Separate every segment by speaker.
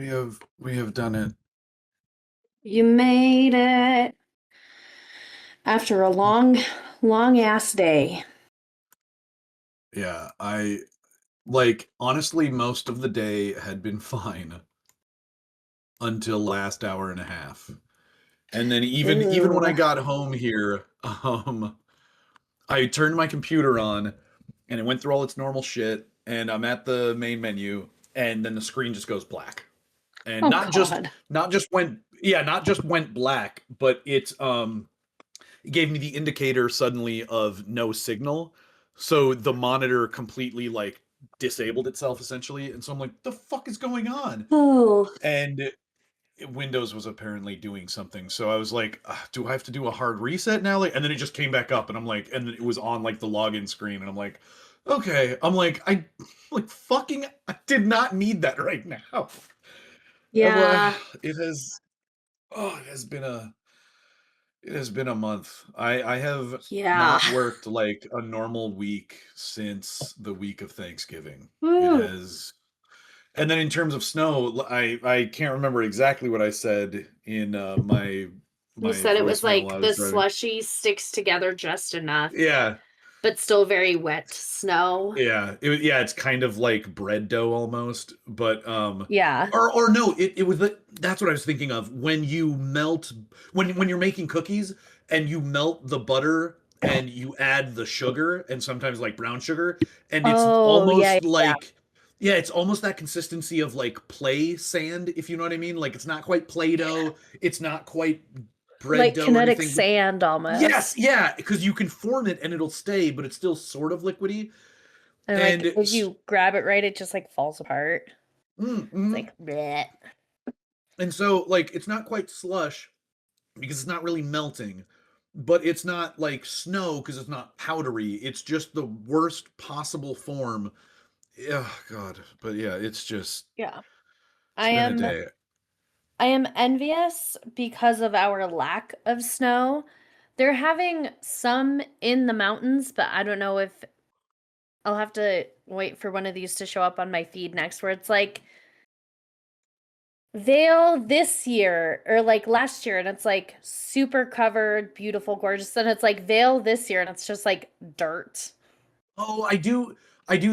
Speaker 1: We have done it.
Speaker 2: You made it after a long, long ass day.
Speaker 1: Yeah, I like honestly most of the day had been fine until last hour and a half. And then even when
Speaker 2: Ooh.
Speaker 1: I got home here, I turned my computer on and it went through all its normal shit and I'm at the main menu and then the screen just goes black. And
Speaker 2: Oh
Speaker 1: not just
Speaker 2: God.
Speaker 1: not just went yeah, not just went black, but it gave me the indicator suddenly of no signal. So the monitor completely like disabled itself essentially. And so I'm like, the fuck is going on?
Speaker 2: Oh.
Speaker 1: And Windows was apparently doing something. So I was like, do I have to do a hard reset now? Like, and then it just came back up and I'm like, and then it was on like the login screen. And I'm like, okay. I did not need that right now. I'm like,
Speaker 2: Yeah.
Speaker 1: it has, oh, it has been a month. I have
Speaker 2: Yeah.
Speaker 1: not worked like a normal week since the week of Thanksgiving. It
Speaker 2: Woo.
Speaker 1: has, and then in terms of snow, I can't remember exactly what I said in
Speaker 2: You
Speaker 1: my
Speaker 2: said it was
Speaker 1: voicemail while
Speaker 2: like
Speaker 1: I
Speaker 2: the
Speaker 1: was driving.
Speaker 2: slushy sticks together just enough,
Speaker 1: Yeah,
Speaker 2: but still very wet snow.
Speaker 1: yeah, it's kind of like bread dough almost, but
Speaker 2: Yeah.
Speaker 1: or no, it was that's what I was thinking of when you melt when you're making cookies and you melt the butter and you add the sugar and sometimes like brown sugar and it's
Speaker 2: Oh, yeah,
Speaker 1: almost
Speaker 2: yeah.
Speaker 1: like yeah, it's almost that consistency of like play sand, if you know what I mean. Like it's not quite Play-Doh, it's not quite bread
Speaker 2: Like
Speaker 1: dough or
Speaker 2: kinetic
Speaker 1: anything, but
Speaker 2: sand
Speaker 1: yes,
Speaker 2: almost.
Speaker 1: yeah, because you can form it and it'll stay, but it's still sort of liquidy.
Speaker 2: And
Speaker 1: And
Speaker 2: like if you grab it right, it just like falls apart. It's
Speaker 1: mm,
Speaker 2: like bleh.
Speaker 1: and so like it's not quite slush because it's not really melting, but it's not like snow because it's not powdery. It's just the worst possible form. Yeah, God. But yeah,
Speaker 2: Yeah.
Speaker 1: it's
Speaker 2: I
Speaker 1: been a
Speaker 2: am
Speaker 1: day.
Speaker 2: I am envious because of our lack of snow. They're having some in the mountains, but I don't know if I'll have to wait for one of these to show up on my feed next where it's like Vale this year or like last year and it's like super covered, beautiful, gorgeous. And it's like Vale this year and it's just like dirt.
Speaker 1: Oh, I do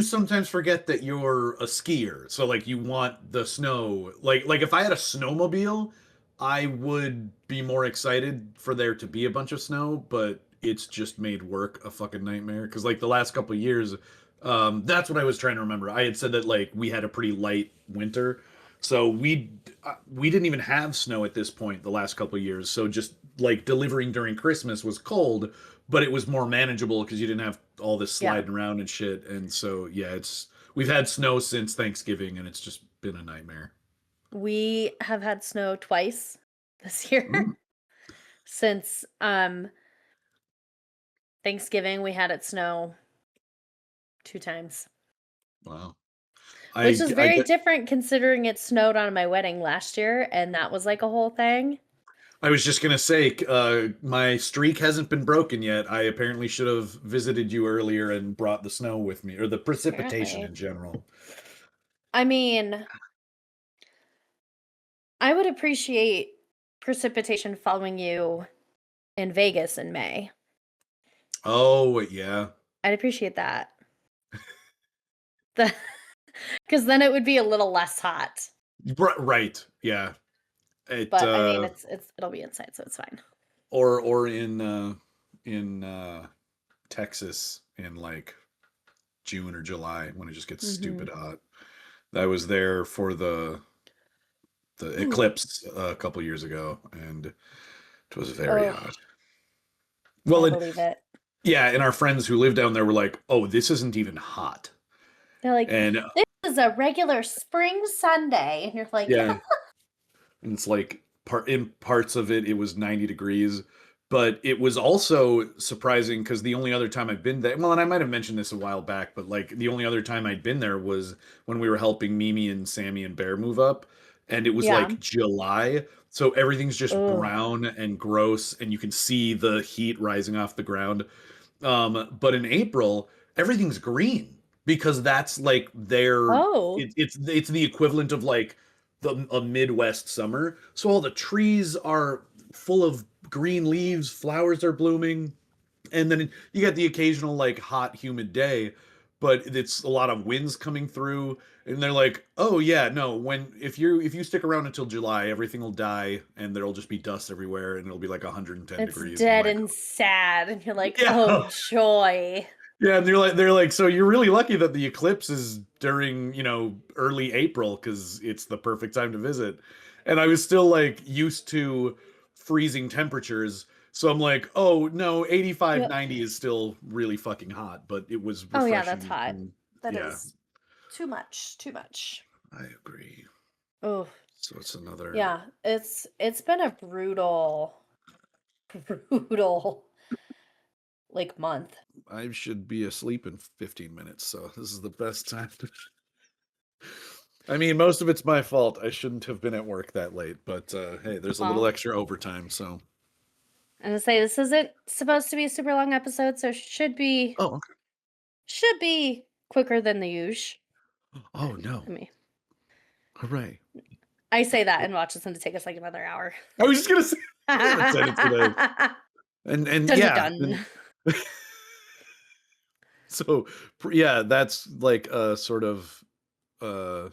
Speaker 1: sometimes forget that you're a skier. So like you want the snow. Like if I had a snowmobile, I would be more excited for there to be a bunch of snow, but it's just made work a fucking nightmare. Cause like the last couple of years, that's what I was trying to remember. I had said that like we had a pretty light winter. So we didn't even have snow at this point the last couple of years. So just like delivering during Christmas was cold, but it was more manageable because you didn't have all this
Speaker 2: Yeah.
Speaker 1: sliding around and shit. And so yeah, it's we've had snow since Thanksgiving and it's just been a nightmare.
Speaker 2: We have had snow twice this year.
Speaker 1: Mm,
Speaker 2: Since Thanksgiving, we had it snow 2 times.
Speaker 1: wow.
Speaker 2: Which
Speaker 1: I
Speaker 2: is
Speaker 1: I
Speaker 2: very
Speaker 1: get
Speaker 2: different considering it snowed on my wedding last year, and that was like a whole thing.
Speaker 1: I was just gonna say, my streak hasn't been broken yet. I apparently should have visited you earlier and brought the snow with me, or the precipitation
Speaker 2: Apparently.
Speaker 1: in general.
Speaker 2: I mean, I would appreciate precipitation following you in Vegas in May.
Speaker 1: Oh yeah,
Speaker 2: I'd appreciate that. Because then it would be a little less hot.
Speaker 1: right, yeah. It
Speaker 2: But I mean, it'll be inside, so it's fine.
Speaker 1: or in Texas in like June or July when it just gets
Speaker 2: Hmm.
Speaker 1: stupid hot. I was there for the
Speaker 2: Ooh.
Speaker 1: eclipse a couple years ago, and it was very
Speaker 2: Oh,
Speaker 1: hot. Well,
Speaker 2: I
Speaker 1: and
Speaker 2: believe it.
Speaker 1: yeah, and our friends who live down there were like, "Oh, this isn't even hot,"
Speaker 2: They're like,
Speaker 1: and
Speaker 2: this is a regular spring Sunday. And you're like,
Speaker 1: yeah, and it's like in parts of it was 90 degrees, but it was also surprising because the only other time I've been there, well, and I might have mentioned this a while back, but like the only other time I'd been there was when we were helping Mimi and Sammy and Bear move up, and it was
Speaker 2: yeah.
Speaker 1: like July, so everything's just
Speaker 2: Oh,
Speaker 1: brown and gross, and you can see the heat rising off the ground. But in April, everything's green because that's like their
Speaker 2: oh,
Speaker 1: it's the equivalent of like a Midwest summer. So all the trees are full of green leaves, flowers are blooming, and then you get the occasional like hot humid day, but it's a lot of winds coming through, and they're like, oh yeah, no, when if you stick around until July, everything will die and there'll just be dust everywhere and it'll be like 110
Speaker 2: It's
Speaker 1: degrees. And I'm
Speaker 2: dead
Speaker 1: like,
Speaker 2: and sad, and you're like,
Speaker 1: yeah.
Speaker 2: oh joy.
Speaker 1: Yeah, and they're like, so you're really lucky that the eclipse is during, early April because it's the perfect time to visit. And I was still like used to freezing temperatures. So I'm like, oh no, 85,
Speaker 2: Yep.
Speaker 1: 90 is still really fucking hot, but it was
Speaker 2: Oh yeah, that's
Speaker 1: refreshing.
Speaker 2: hot.
Speaker 1: And
Speaker 2: That
Speaker 1: yeah,
Speaker 2: is too much. Too much.
Speaker 1: I agree.
Speaker 2: Oh
Speaker 1: So it's another,
Speaker 2: yeah, it's been a brutal, brutal like month.
Speaker 1: I should be asleep in 15 minutes. So this is the best time to, I mean, most of it's my fault. I shouldn't have been at work that late, but hey, there's a little
Speaker 2: Well,
Speaker 1: extra overtime. So,
Speaker 2: I'm gonna say this isn't supposed to be a super long episode, so
Speaker 1: oh,
Speaker 2: should be quicker than the usual.
Speaker 1: oh no.
Speaker 2: I mean,
Speaker 1: Hooray.
Speaker 2: I say that and watch it's gonna take us like another hour.
Speaker 1: I was just gonna say we're gonna send it today. And
Speaker 2: Dun dun
Speaker 1: yeah.
Speaker 2: dun.
Speaker 1: So yeah, that's like a sort of uh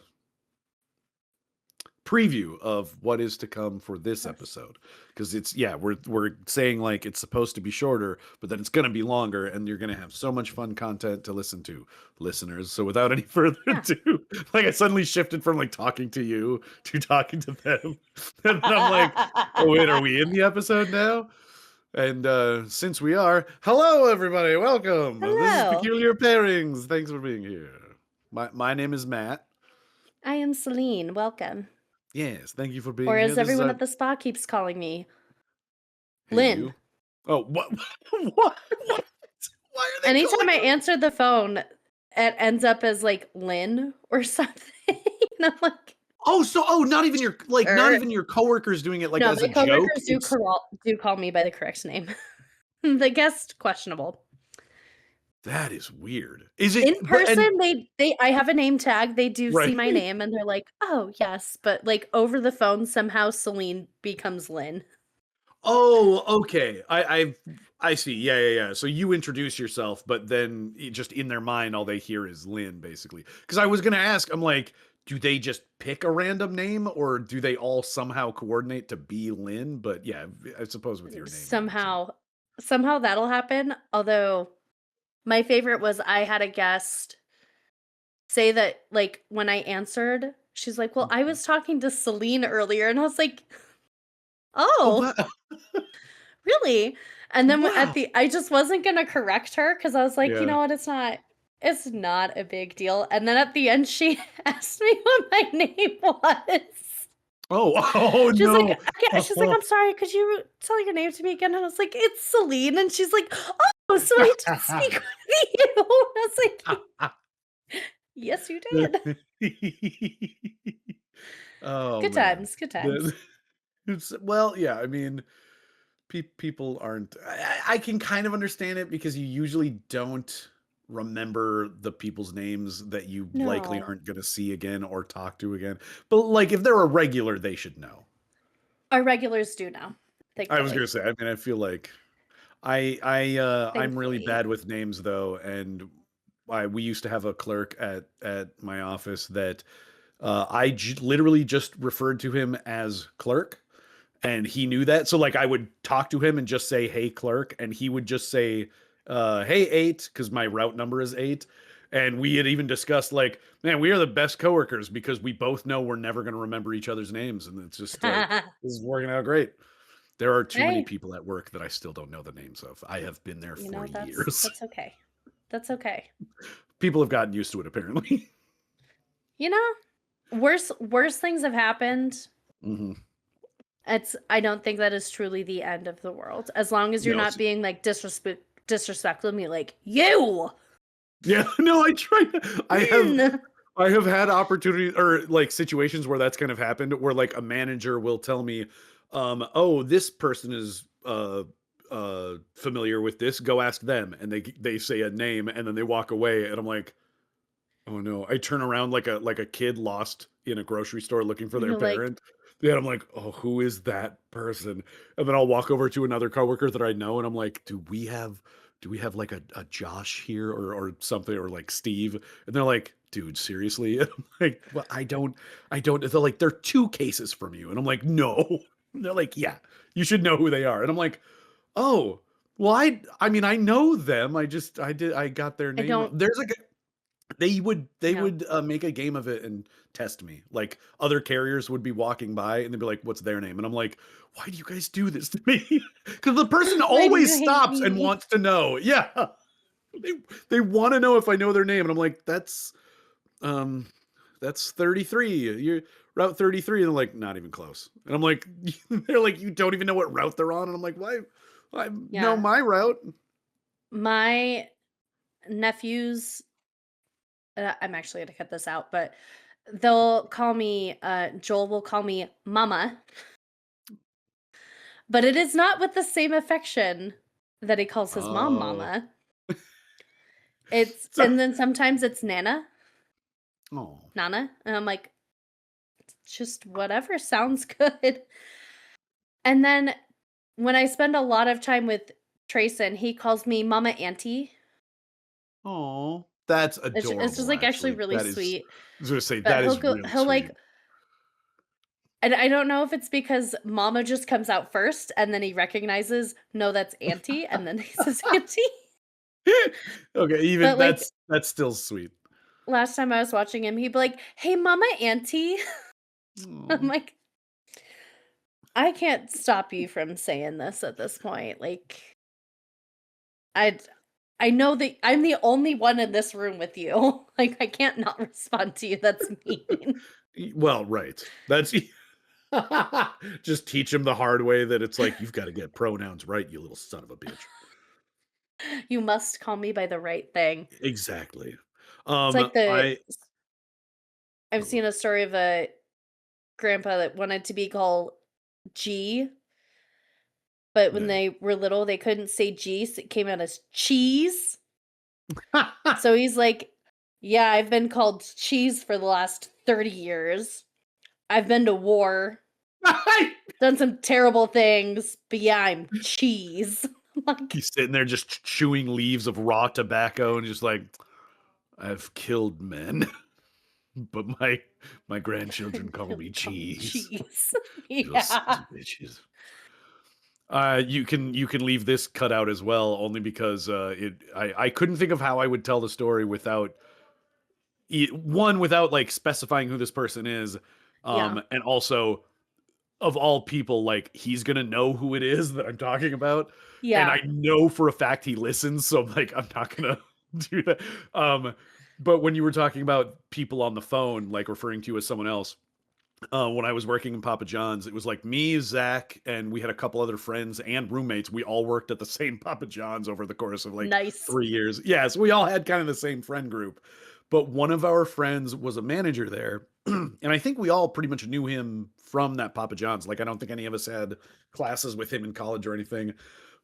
Speaker 1: preview of what is to come for this episode. Because it's yeah, we're saying like it's supposed to be shorter, but then it's gonna be longer, and you're gonna have so much fun content to listen to, listeners. So without any further
Speaker 2: Yeah.
Speaker 1: ado, like I suddenly shifted from like talking to you to talking to them. And I'm like, oh wait, are we in the episode now? And since we are, hello everybody, welcome. This is
Speaker 2: Hello.
Speaker 1: Peculiar Pairings. Thanks for being here. My name is Matt.
Speaker 2: I am Celine. Welcome.
Speaker 1: Yes, thank you for being
Speaker 2: Or
Speaker 1: here.
Speaker 2: as
Speaker 1: This is
Speaker 2: everyone at the spa keeps calling me,
Speaker 1: hey
Speaker 2: Lynn.
Speaker 1: you. Oh, what? What? What? Why are they
Speaker 2: Anytime
Speaker 1: calling
Speaker 2: I
Speaker 1: you?
Speaker 2: answer the phone, it ends up as like Lynn or something. And I'm like,
Speaker 1: Oh, so not even your not
Speaker 2: er.
Speaker 1: even your coworkers doing it like
Speaker 2: No,
Speaker 1: as
Speaker 2: my
Speaker 1: a joke.
Speaker 2: coworkers
Speaker 1: It's
Speaker 2: do call me by the correct name. The guest questionable.
Speaker 1: that is weird. Is
Speaker 2: In
Speaker 1: it? But and
Speaker 2: person, they I have a name tag. They do see
Speaker 1: right.
Speaker 2: my name and they're like, "Oh, yes." But like over the phone, somehow Celine becomes Lynn.
Speaker 1: Oh, okay. I see. Yeah, yeah, yeah. So you introduce yourself, but then just in their mind, all they hear is Lynn, basically. Because I was gonna ask, I'm like, do they just pick a random name, or do they all somehow coordinate to be Lynn? But yeah, I suppose with your name, that makes sense.
Speaker 2: Somehow that'll happen. Although my favorite was I had a guest say that like when I answered, she's like, "Well, I
Speaker 1: Mhm.
Speaker 2: was talking to Celine earlier." And I was like,
Speaker 1: Oh,
Speaker 2: "Oh,
Speaker 1: wow!
Speaker 2: really?" And then at
Speaker 1: Wow!
Speaker 2: the I just wasn't gonna correct her because I was like, you
Speaker 1: Yeah.
Speaker 2: know what, it's not a big deal. And then at the end she asked me what my name was.
Speaker 1: Oh, oh
Speaker 2: She's like,
Speaker 1: no!
Speaker 2: she's like, I'm sorry, could you tell your name to me again? And I was like, it's Celine. And she's like, oh, so I did speak with you. And I was like, yes, you did.
Speaker 1: Oh
Speaker 2: Good
Speaker 1: man.
Speaker 2: times, good times.
Speaker 1: Well, yeah, I mean, people aren't I can kind of understand it because you usually don't remember the people's names that you likely
Speaker 2: No.
Speaker 1: aren't going to see again or talk to again. But like if they're a regular, they should know.
Speaker 2: Our regulars do now,
Speaker 1: I was going
Speaker 2: thankfully.
Speaker 1: to say, I mean, I feel like I'm really
Speaker 2: Thankfully.
Speaker 1: bad with names though, and we used to have a clerk at my office that literally just referred to him as clerk, and he knew that. So like I would talk to him and just say, "Hey clerk," and he would just say, "Hey 8," because my route number is 8. And we had even discussed like, man, we are the best coworkers because we both know we're never going to remember each other's names, and it's just like this is working out great. There are too many
Speaker 2: Hey,
Speaker 1: people at work that I still don't know the names of. I have been there
Speaker 2: you
Speaker 1: for
Speaker 2: know,
Speaker 1: years.
Speaker 2: that's okay. That's okay.
Speaker 1: People have gotten used to it apparently.
Speaker 2: You know, worse things have happened.
Speaker 1: Hmm.
Speaker 2: I don't think that is truly the end of the world. As long as you're
Speaker 1: No,
Speaker 2: not being like disrespectful to me, like you.
Speaker 1: yeah, no, I try.
Speaker 2: Mm.
Speaker 1: I have had opportunities or like situations where that's kind of happened where like a manager will tell me, oh, this person is familiar with this, go ask them. And they say a name and then they walk away and I'm like, oh no. I turn around like a kid lost in a grocery store looking for their
Speaker 2: You're like,
Speaker 1: parent. Yeah, I'm like, "Oh, who is that person?" And then I'll walk over to another coworker that I know, and I'm like, "Do we have like a Josh here or something or like Steve?" And they're like, "Dude, seriously?" And I'm like, "Well, I don't." They're like, "They're 2 cases from you." And I'm like, "No." And they're like, "Yeah, you should know who they are." And I'm like, "Oh, well, I mean, I know them. I got their
Speaker 2: I
Speaker 1: name wrong."
Speaker 2: don't,
Speaker 1: There's a they
Speaker 2: yeah,
Speaker 1: would, make a game of it and test me. Like, other carriers would be walking by, and they'd be like, "What's their name?" And I'm like, "Why do you guys do this to me?" Because the person
Speaker 2: why do you
Speaker 1: always
Speaker 2: hate
Speaker 1: stops and
Speaker 2: me?
Speaker 1: wants to know. Yeah. They they wanna know if I know their name, and I'm like, um, that's 33. You're Route 33." And they're like, "Not even close." And I'm like they're like, "You don't even know what route they're on?" And I'm like, "Why? I know
Speaker 2: Yeah.
Speaker 1: my route."
Speaker 2: My nephews, I'm actually going to cut this out, but they'll call me, Joel will call me mama, but it is not with the same affection that he calls his mom
Speaker 1: Oh.
Speaker 2: mama. It's,
Speaker 1: So
Speaker 2: and then sometimes it's Nana,
Speaker 1: oh.
Speaker 2: Nana. And I'm like, just whatever sounds good. And then when I spend a lot of time with Trayson, he calls me Mama Auntie.
Speaker 1: Oh, that's
Speaker 2: It's just
Speaker 1: adorable,
Speaker 2: like actually
Speaker 1: actually.
Speaker 2: really
Speaker 1: That is
Speaker 2: sweet.
Speaker 1: I was gonna say,
Speaker 2: But
Speaker 1: that is really
Speaker 2: he'll
Speaker 1: sweet.
Speaker 2: like, and I don't know if it's because mama just comes out first and then he recognizes, no, that's auntie, and then he says auntie.
Speaker 1: Okay, even
Speaker 2: But like
Speaker 1: that's still sweet.
Speaker 2: last time I was watching him, he'd be like, hey, mama auntie. I'm
Speaker 1: Aw.
Speaker 2: like, I can't stop you from saying this at this point. Like, I I know that I'm the only one in this room with you. Like, I can't not respond to you. That's mean.
Speaker 1: Well, right. That's just teach him the hard way that it's like, "You've gotta get pronouns right, you little son of a bitch."
Speaker 2: You must call me by the right thing.
Speaker 1: Exactly.
Speaker 2: It's like the
Speaker 1: I
Speaker 2: I've
Speaker 1: oh,
Speaker 2: seen a story of a grandpa that wanted to be called G, but when
Speaker 1: yeah.
Speaker 2: they were little, they couldn't say G, so it came out as cheese. So he's like, "Yeah, I've been called cheese for the last 30 years. I've been to war, done some terrible things, but yeah, I'm cheese." I'm like,
Speaker 1: He's sitting there just chewing leaves of raw tobacco and just like, "I've killed men, but my grandchildren call me
Speaker 2: call me
Speaker 1: cheese.
Speaker 2: cheese.
Speaker 1: You little sons
Speaker 2: Yeah.
Speaker 1: of bitches." You can leave this cut out as well, only because I couldn't think of how I would tell the story without one without like specifying who this person is,
Speaker 2: Yeah.
Speaker 1: and also of all people, like he's gonna know who it is that I'm talking about, and I
Speaker 2: Yeah.
Speaker 1: know for a fact he listens, so like I'm not gonna do that. Um, but when you were talking about people on the phone, like referring to you as someone else, when I was working in Papa John's, it was like me, Zach, and we had a couple other friends and roommates. We all worked at the same Papa John's over the course of like
Speaker 2: Nice.
Speaker 1: 3 years. Yeah, so we all had kind of the same friend group. But one of our friends was a manager there. And I think we all pretty much knew him from that Papa John's. Like, I don't think any of us had classes with him in college or anything.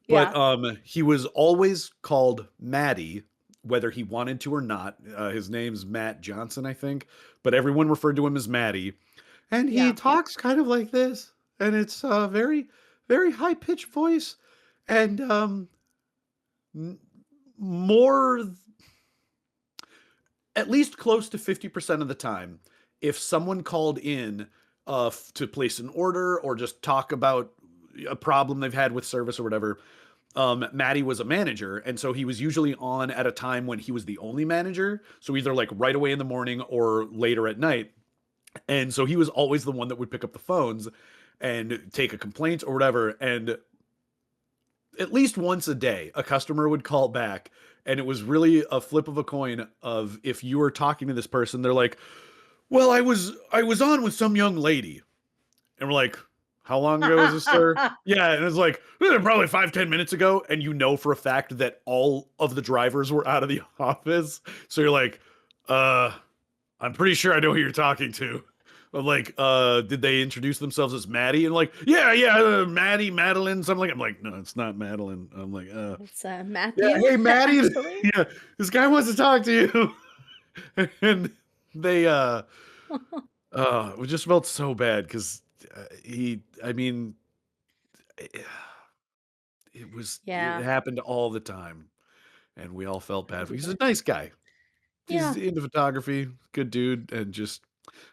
Speaker 1: But
Speaker 2: Yeah.
Speaker 1: he was always called Matty, whether he wanted to or not. His name's Matt Johnson, I think. But everyone referred to him as Matty, and he
Speaker 2: Yeah.
Speaker 1: talks kind of like this, and it's a very, very high pitched voice, and m- more, at least close to 50% of the time, if someone called in to place an order or just talk about a problem they've had with service or whatever, Maddie was a manager, and so he was usually on at a time when he was the only manager. So either like right away in the morning or later at night. And so he was always the one that would pick up the phones and take a complaint or whatever. And at least once a day, a customer would call back. And it was really a flip of a coin of if you were talking to this person, they're like, "Well, I was on with some young lady." And we're like, "How long ago was this, sir?" Yeah, and it's like, probably 5, 10 minutes ago. And you know for a fact that all of the drivers were out of the office. So you're like, uh, "I'm pretty sure I know who you're talking to." I'm like, did they introduce themselves as Maddie? And like, yeah, yeah, Maddie, Madeline, something like. I'm like, no, it's not Madeline. I'm like,
Speaker 2: It's
Speaker 1: yeah,
Speaker 2: Matthew,
Speaker 1: hey, Maddie,
Speaker 2: actually.
Speaker 1: yeah, this guy wants to talk to you. And they, it just felt so bad because I mean, it, it
Speaker 2: Yeah.
Speaker 1: happened all the time, and we all felt
Speaker 2: I
Speaker 1: bad.
Speaker 2: do
Speaker 1: He's a
Speaker 2: that.
Speaker 1: nice guy. He's
Speaker 2: Yeah.
Speaker 1: into photography, good dude, and just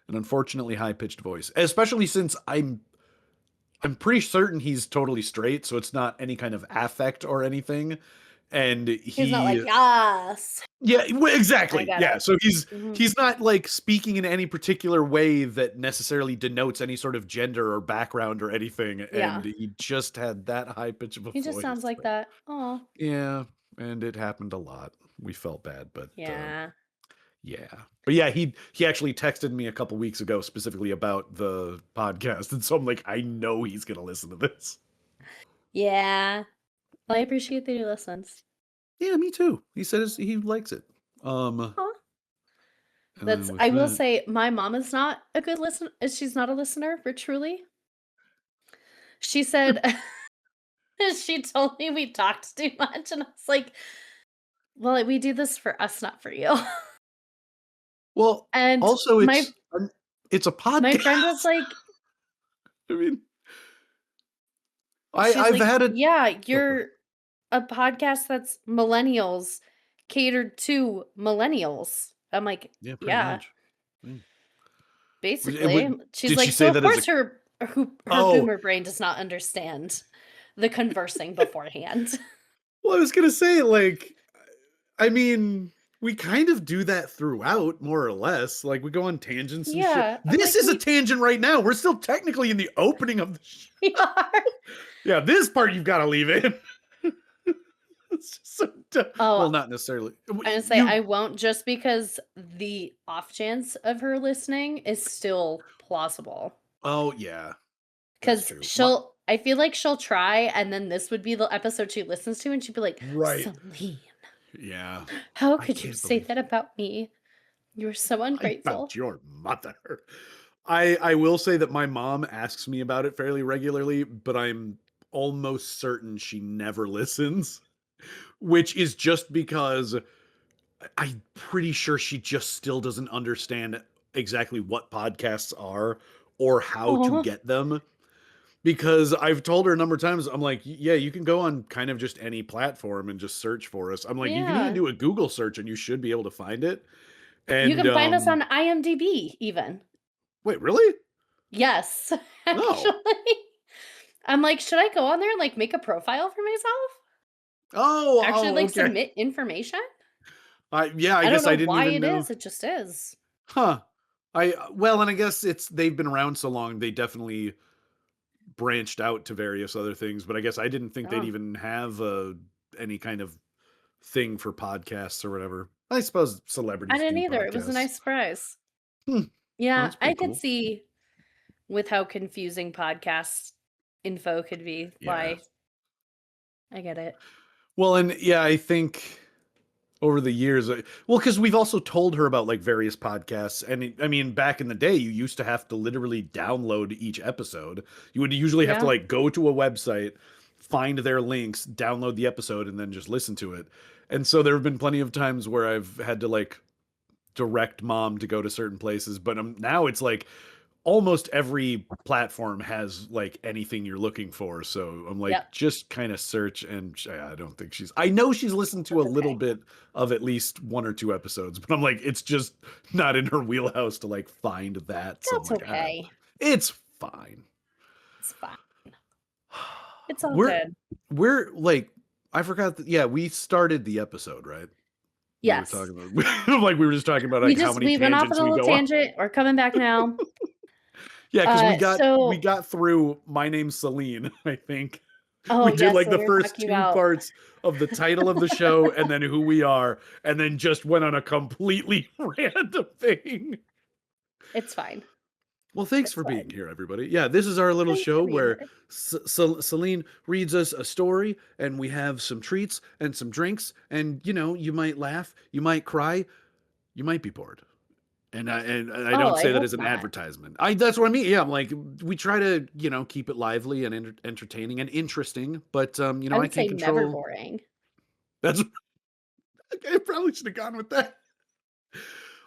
Speaker 1: an unfortunately high pitched voice. Especially since I'm pretty certain he's totally straight, so it's not any kind of affect or anything. And
Speaker 2: He's not
Speaker 1: he
Speaker 2: like, "Yes."
Speaker 1: Yeah,
Speaker 2: I
Speaker 1: exactly.
Speaker 2: get
Speaker 1: Yeah,
Speaker 2: it.
Speaker 1: so
Speaker 2: Mhm.
Speaker 1: he's not like speaking in any particular way that necessarily denotes any sort of gender or background or anything,
Speaker 2: Yeah.
Speaker 1: and he just had that high pitch of a
Speaker 2: He just sounds
Speaker 1: voice.
Speaker 2: like that. Oh.
Speaker 1: Yeah, and it happened a lot. We felt bad, but
Speaker 2: Yeah.
Speaker 1: yeah. But yeah, he actually texted me a couple weeks ago specifically about the podcast, and so I'm like, I know he's gonna listen to this.
Speaker 2: Yeah. Well, I appreciate that he listens.
Speaker 1: Yeah, me too. He says he likes it.
Speaker 2: Aw.
Speaker 1: And
Speaker 2: That's
Speaker 1: then with
Speaker 2: I will
Speaker 1: that,
Speaker 2: say my mom is not a good listener. She's not a listener for Truly. She said she told me we talked too much, and I was like, "Well, we do this for us, not for you."
Speaker 1: well,
Speaker 2: And
Speaker 1: also it's a
Speaker 2: my
Speaker 1: podcast.
Speaker 2: friend was like,
Speaker 1: I mean,
Speaker 2: she's
Speaker 1: I've
Speaker 2: like,
Speaker 1: had it.
Speaker 2: "Yeah,
Speaker 1: Oh, sorry.
Speaker 2: you're a podcast that's millennials catered to millennials." I'm like,
Speaker 1: Yeah, pretty
Speaker 2: "Yeah,
Speaker 1: much. Mm. It
Speaker 2: basically."
Speaker 1: would.
Speaker 2: She's
Speaker 1: Did she
Speaker 2: like, "So
Speaker 1: say
Speaker 2: of
Speaker 1: that as a?
Speaker 2: course her
Speaker 1: Oh,
Speaker 2: boomer brain does not understand the conversing beforehand."
Speaker 1: well, I was gonna say like, I mean, we kind of do that throughout, more or less. Like we go on tangents and shit.
Speaker 2: Yeah, I'm
Speaker 1: This
Speaker 2: like,
Speaker 1: is a tangent right now. We're still technically in the opening of the show.
Speaker 2: we are."
Speaker 1: Yeah, this part you've got to leave in. It's just so well,
Speaker 2: Oh,
Speaker 1: not necessarily.
Speaker 2: I'm gonna say
Speaker 1: You.
Speaker 2: I won't just because the off chance of her listening is still plausible.
Speaker 1: Oh yeah, that's
Speaker 2: Because
Speaker 1: true.
Speaker 2: I feel like she'll try, and then this would be the episode she listens to, and she'd be like,
Speaker 1: Right.
Speaker 2: "Celine,
Speaker 1: Yeah.
Speaker 2: how
Speaker 1: I
Speaker 2: could you
Speaker 1: can't
Speaker 2: say
Speaker 1: believe
Speaker 2: that about me? You're so
Speaker 1: about
Speaker 2: ungrateful."
Speaker 1: your mother. I will say that my mom asks me about it fairly regularly, but I'm almost certain she never listens, which is just because I'm pretty sure she just still doesn't understand exactly what podcasts are or how to
Speaker 2: Oh,
Speaker 1: get them. Because I've told her a number of times, I'm like, yeah, you can go on kind of just any platform and just search for us. I'm like, you can even
Speaker 2: yeah.
Speaker 1: do a Google search and you should be able to find it.
Speaker 2: You
Speaker 1: And
Speaker 2: can find us on IMDb even.
Speaker 1: wait, really?
Speaker 2: Yes,
Speaker 1: No.
Speaker 2: actually. I'm like, "Should I go on there and, like, make a profile for myself? Actually, like,
Speaker 1: Okay.
Speaker 2: submit information?"
Speaker 1: Yeah, I
Speaker 2: I don't
Speaker 1: guess
Speaker 2: know
Speaker 1: I didn't
Speaker 2: why
Speaker 1: even
Speaker 2: it
Speaker 1: know.
Speaker 2: is, it just is.
Speaker 1: Huh. Well, and I guess it's they've been around so long, they definitely branched out to various other things, but I guess I didn't think they'd
Speaker 2: Oh,
Speaker 1: even have any kind of thing for podcasts or whatever. I suppose
Speaker 2: I
Speaker 1: celebrities
Speaker 2: didn't
Speaker 1: do
Speaker 2: either, it was a
Speaker 1: podcasts.
Speaker 2: nice surprise.
Speaker 1: Hmm. Well,
Speaker 2: Yeah,
Speaker 1: that's
Speaker 2: I
Speaker 1: pretty
Speaker 2: could
Speaker 1: cool.
Speaker 2: see with how confusing podcast info could be,
Speaker 1: Yeah.
Speaker 2: why I get it.
Speaker 1: Well, and yeah, I think over the years, well, because we've also told her about like various podcasts, and I mean, back in the day, you used to have to literally download each episode. You would usually have to
Speaker 2: Yeah,
Speaker 1: like go to a website, find their links, download the episode, and then just listen to it. And so there have been plenty of times where I've had to like direct mom to go to certain places, but now it's like almost every platform has like anything you're looking for. So I'm like,
Speaker 2: yep,
Speaker 1: just kind of search. And I don't think I know she's listened to a
Speaker 2: that's
Speaker 1: little
Speaker 2: okay.
Speaker 1: bit of at least one or two episodes, but I'm like, it's just not in her wheelhouse to like find that. So I'm
Speaker 2: That's
Speaker 1: like,
Speaker 2: okay.
Speaker 1: it's fine.
Speaker 2: It's fine. It's all
Speaker 1: We're,
Speaker 2: good.
Speaker 1: we're like, I forgot that, yeah, we started the episode, right? We were
Speaker 2: Yes.
Speaker 1: talking about, like, we were just talking about like how many
Speaker 2: We went off on
Speaker 1: tangents
Speaker 2: a
Speaker 1: we
Speaker 2: little
Speaker 1: go on.
Speaker 2: tangent, we're coming back now.
Speaker 1: Yeah, because we
Speaker 2: So
Speaker 1: got through My Name's Celine, I think. We
Speaker 2: oh,
Speaker 1: did
Speaker 2: yes,
Speaker 1: like
Speaker 2: so
Speaker 1: the
Speaker 2: we are
Speaker 1: first
Speaker 2: talking
Speaker 1: two
Speaker 2: about
Speaker 1: parts of the title of the show and then who we are, and then just went on a completely random thing.
Speaker 2: it's fine.
Speaker 1: Well, thanks
Speaker 2: It's
Speaker 1: for being
Speaker 2: fine.
Speaker 1: here, everybody. Yeah, this is our little
Speaker 2: Thanks
Speaker 1: show
Speaker 2: for being
Speaker 1: where
Speaker 2: here.
Speaker 1: Celine reads us a story, and we have some treats and some drinks, and you might laugh, you might cry, you might be bored. And I
Speaker 2: Oh,
Speaker 1: don't
Speaker 2: I
Speaker 1: say that
Speaker 2: hope
Speaker 1: as an
Speaker 2: not.
Speaker 1: advertisement. That's what I mean. Yeah, I'm like we try to keep it lively and entertaining and interesting, but
Speaker 2: I
Speaker 1: I
Speaker 2: would
Speaker 1: can't
Speaker 2: say never
Speaker 1: control.
Speaker 2: boring.
Speaker 1: That's I probably should have gone with that.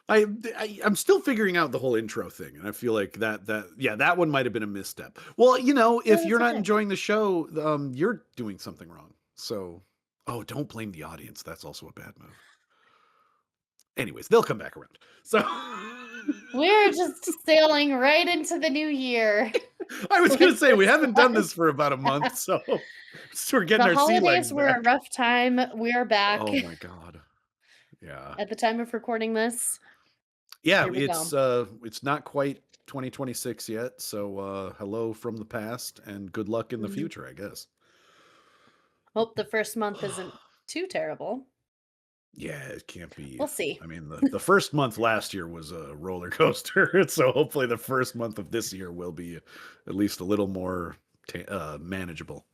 Speaker 1: I'm still figuring out the whole intro thing, and I feel like that one might have been a misstep. Well,
Speaker 2: No,
Speaker 1: if
Speaker 2: that's
Speaker 1: you're not
Speaker 2: okay.
Speaker 1: enjoying the show, you're doing something wrong. So, oh, don't blame the audience. That's also a bad move. Anyways, they'll come back around. So,
Speaker 2: We're just sailing right into the new year
Speaker 1: I was
Speaker 2: with
Speaker 1: gonna say we
Speaker 2: this
Speaker 1: haven't done
Speaker 2: one.
Speaker 1: this for about a month, so we're getting
Speaker 2: The
Speaker 1: our sea legs
Speaker 2: holidays were a
Speaker 1: back.
Speaker 2: rough time. We are back
Speaker 1: Oh my god. Yeah.
Speaker 2: at the time of recording this.
Speaker 1: Yeah,
Speaker 2: Here we go.
Speaker 1: it's not quite 2026 yet, so hello from the past and good luck in the
Speaker 2: Mhm.
Speaker 1: future, I guess.
Speaker 2: Hope the first month isn't too terrible.
Speaker 1: Yeah, it can't be.
Speaker 2: We'll see.
Speaker 1: I mean, the first month last year was a roller coaster, so hopefully the first month of this year will be at least a little more manageable.